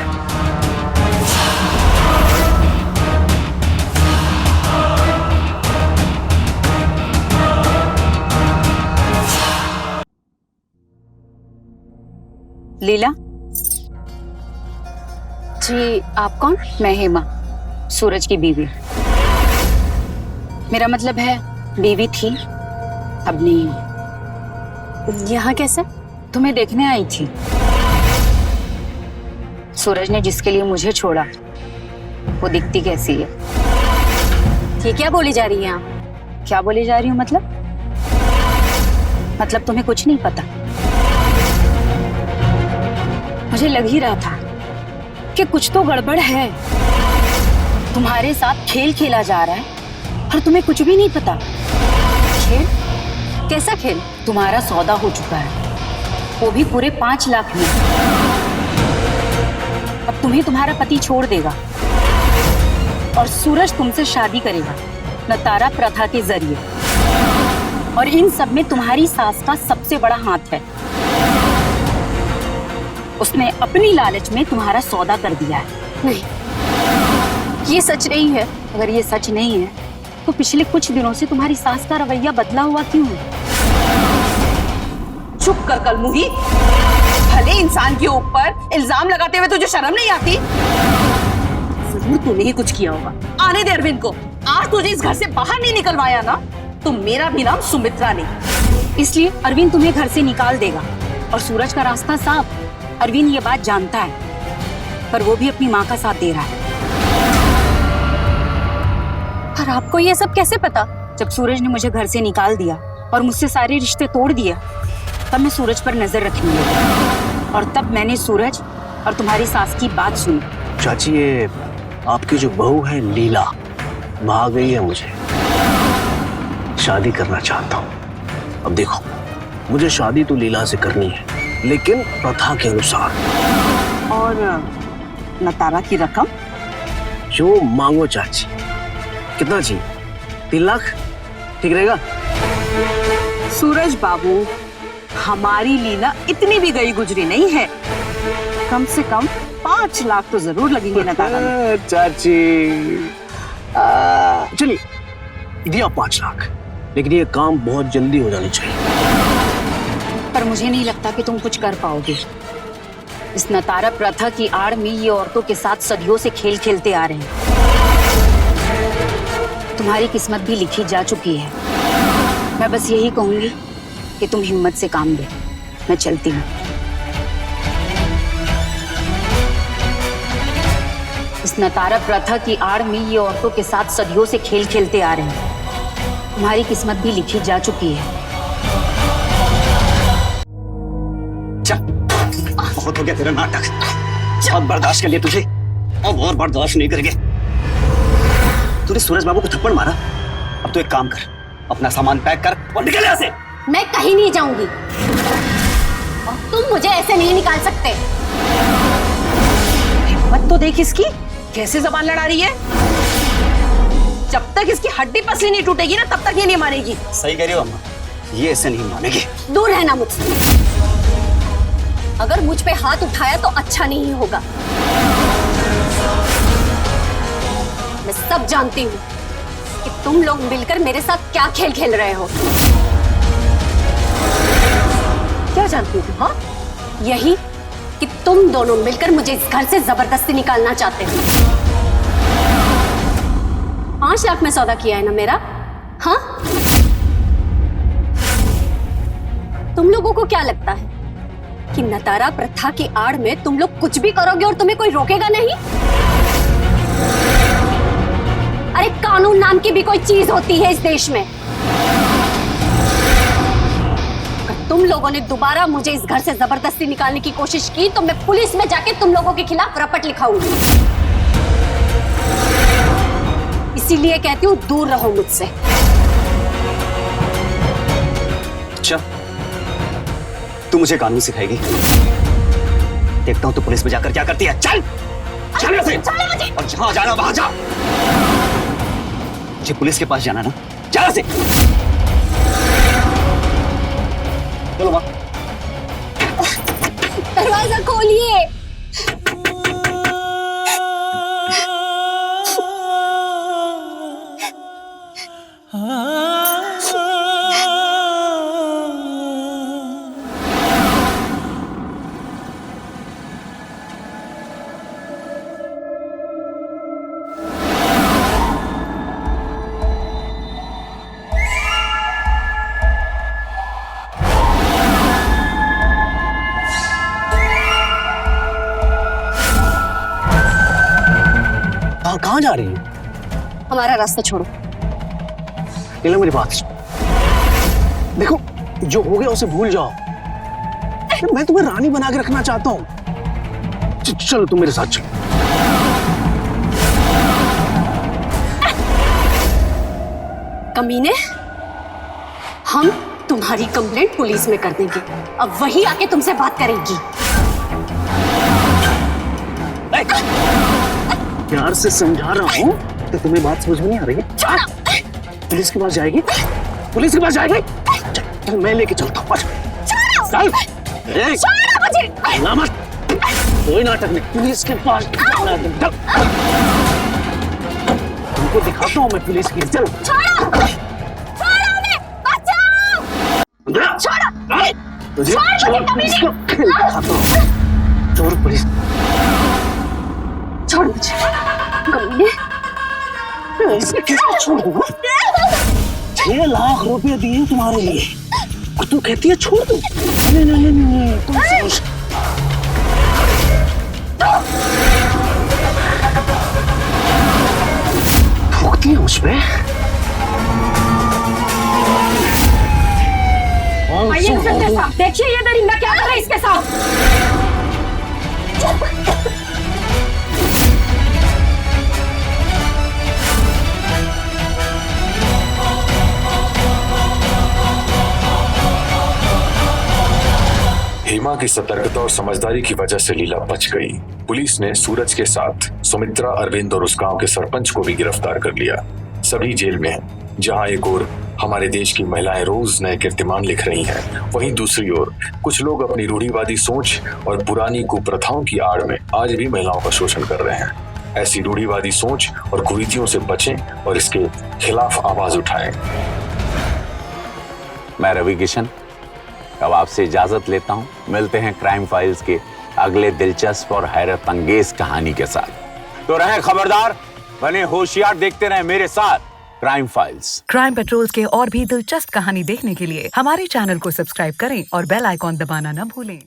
लीला जी, आप कौन? मैं हेमा, सूरज की बीवी। मेरा मतलब है बीवी थी, अब नहीं। यहाँ कैसे? तुम्हें देखने आई थी। सूरज ने जिसके लिए मुझे छोड़ा, वो दिखती कैसी है? ये क्या बोली जा रही है आप? क्या बोली जा रही हूँ मतलब? मतलब तुम्हें कुछ नहीं पता? मुझे लग ही रहा था कि कुछ तो गड़बड़ है। तुम्हारे साथ खेल खेला जा रहा है और तुम्हें कुछ भी नहीं पता। खेल? कैसा खेल? तुम्हारा सौदा हो चुका है, वो भी पूरे 5 लाख में। अब तुम्हें तुम्हारा पति छोड़ देगा और सूरज तुमसे शादी करेगा नतारा प्रथा के जरिए। और इन सब में तुम्हारी सास का सबसे बड़ा हाथ है। उसने अपनी लालच में तुम्हारा सौदा कर दिया है। नहीं, ये सच नहीं है। अगर ये सच नहीं है, तो पिछले कुछ दिनों से तुम्हारी सास का रवैया बदला हुआ क्यों है? चुप कर कलमुही। भले इंसान के ऊपर इल्जाम लगाते हुए तुझे शर्म नहीं आती? जरूर तूने ही कुछ किया होगा। आने दे अरविंद को। आज तुझे इस घर से बाहर नहीं निकलवाया ना, तो मेरा भी नाम सुमित्रा नहीं। इसलिए अरविंद तुम्हें घर से निकाल देगा और सूरज का रास्ता साफ। अरविंद ये बात जानता है, पर वो भी अपनी माँ का साथ दे रहा है। पर आपको ये सब कैसे पता? जब सूरज ने मुझे घर से निकाल दिया और मुझसे सारे रिश्ते तोड़ दिया, तब मैं सूरज पर नजर रखने लगी। और तब मैंने सूरज और तुम्हारी सास की बात सुनी। चाची, ये आपकी जो बहू है लीला, भाग गई है मुझे। शादी करना चाहता हूँ। अब देखो, मुझे शादी तो लीला से करनी है, लेकिन प्रथा के अनुसार। और नतारा की रकम? जो मांगो चाची। कितना चाहिए? 3 लाख ठीक रहेगा? सूरज बाबू, हमारी लीला इतनी भी गई गुजरी नहीं है। कम से कम 5 लाख तो जरूर लगेंगे नतारा में। चाची चलिए दिया 5 लाख, लेकिन ये काम बहुत जल्दी हो जानी चाहिए। पर मुझे नहीं लगता कि तुम कुछ कर पाओगे। इस नतारा प्रथा की आड़ में ये औरतों के साथ सदियों से खेल खेलते आ रहे हैं। तुम्हारी किस्मत भी लिखी जा चुकी है। मैं बस यही कहूंगी कि तुम हिम्मत से काम लो। मैं चलती हूँ। इस नतारा प्रथा की आड़ में ये औरतों के साथ सदियों से खेल खेलते आ रहे हैं। तुम्हारी किस्मत भी लिखी जा चुकी है। बहुत हो गया तेरा नाटक। बहुत बर्दाश्त कर लिया तुझे, अब और बर्दाश्त नहीं करेंगे। तूने सूरज बाबू को थप्पड़ मारा, अब तो एक काम कर, अपना सामान पैक कर और निकल यहाँ से। मैं कहीं नहीं जाऊंगी और तुम मुझे ऐसे नहीं निकाल सकते। हिम्मत तो देख इसकी, कैसे जबान लड़ा रही है। जब तक इसकी हड्डी पसली नहीं टूटेगी ना, तब तक ये नहीं मानेगी। सही कह रही हो अम्मा, ये ऐसे नहीं मानेगी। दूर रहना मुझसे। अगर मुझ पे हाथ उठाया तो अच्छा नहीं होगा। मैं सब जानती हूँ कि तुम लोग मिलकर मेरे साथ क्या खेल खेल रहे हो। क्या जानती हो? हाँ, यही कि तुम दोनों मिलकर मुझे इस घर से जबरदस्ती निकालना चाहते हो। 5 लाख में सौदा किया है ना मेरा? हाँ, तुम लोगों को क्या लगता है कि नतारा प्रथा की आड़ में तुम लोग कुछ भी करोगे और तुम्हें कोई रोकेगा नहीं? अरे कानून नाम की भी कोई चीज होती है इस देश में। अगर तुम लोगों ने दोबारा मुझे इस घर से जबरदस्ती निकालने की कोशिश की तो मैं पुलिस में जाके तुम लोगों के खिलाफ रपट लिखाऊंगी। इसीलिए कहती हूँ दूर रहो मुझसे। अच्छा, तू मुझे कानून सिखाएगी? देखता हूँ तो पुलिस में जाकर क्या करती है। चल चल यहाँ से। और जहां जाना वहां जा। मुझे पुलिस के पास जाना ना, जा यहाँ से। चलो माँ। दरवाजा खोलिए। कहाँ जा रही हो? हमारा रास्ता छोड़ो। नीलम मेरी बात सुन। देखो, जो हो गया उसे भूल जाओ। मैं तुम्हें रानी बना के रखना चाहता हूँ। चलो तुम मेरे साथ चलो। कमीने, हम तुम्हारी कंप्लेंट पुलिस में कर देंगे। अब वही आके तुमसे बात करेगी। प्यार से समझा रहा हूँ तो तुम्हें बात समझ में नहीं आ रही है? पुलिस के पास जाएगी? पुलिस के पास जाएगी? चल मैं लेके चलता हूँ। चल। ना मत, कोई नाटक नहीं। पुलिस के पास जाना है। चल। तुमको दिखाता हूँ मैं पुलिस की। चल। तुझे चोर पुलिस को खेल दिखाता हूँ। चोर पुलिस। छोड़ मुझे। कमीने, ऐसे कैसे छोड़ दूंगा? 6 लाख रुपए दिए तुम्हारे लिए और तू कहती है छोड़ दो? नहीं नहीं नहीं नहीं, तुम समझ। ठोकती है मुझ पे। देखिए ये दरिंदा क्या कर रहा है इसके साथ। हेमा की सतर्कता और समझदारी की वजह से लीला बच गई। पुलिस ने सूरज के साथ सुमित्रा, अरविंद और उस गांव के सरपंच को भी गिरफ्तार कर लिया। सभी जेल में हैं, जहां एक और हमारे देश की महिलाएं रोज नए कीर्तिमान लिख रही हैं। वहीं दूसरी ओर कुछ लोग अपनी रूढ़िवादी सोच और पुरानी कुप्रथाओं की आड़ में आज भी महिलाओं का शोषण कर रहे हैं। ऐसी रूढ़िवादी सोच और कुरीतियों से बचें और इसके खिलाफ आवाज उठाएं। मैं रवि किशन अब आपसे इजाजत लेता हूं। मिलते हैं क्राइम फाइल्स के अगले दिलचस्प और हैरत अंगेज कहानी के साथ। तो रहें खबरदार, बने होशियार, देखते रहें मेरे साथ क्राइम फाइल्स। क्राइम पेट्रोल्स के और भी दिलचस्प कहानी देखने के लिए हमारे चैनल को सब्सक्राइब करें और बेल आइकॉन दबाना न भूलें।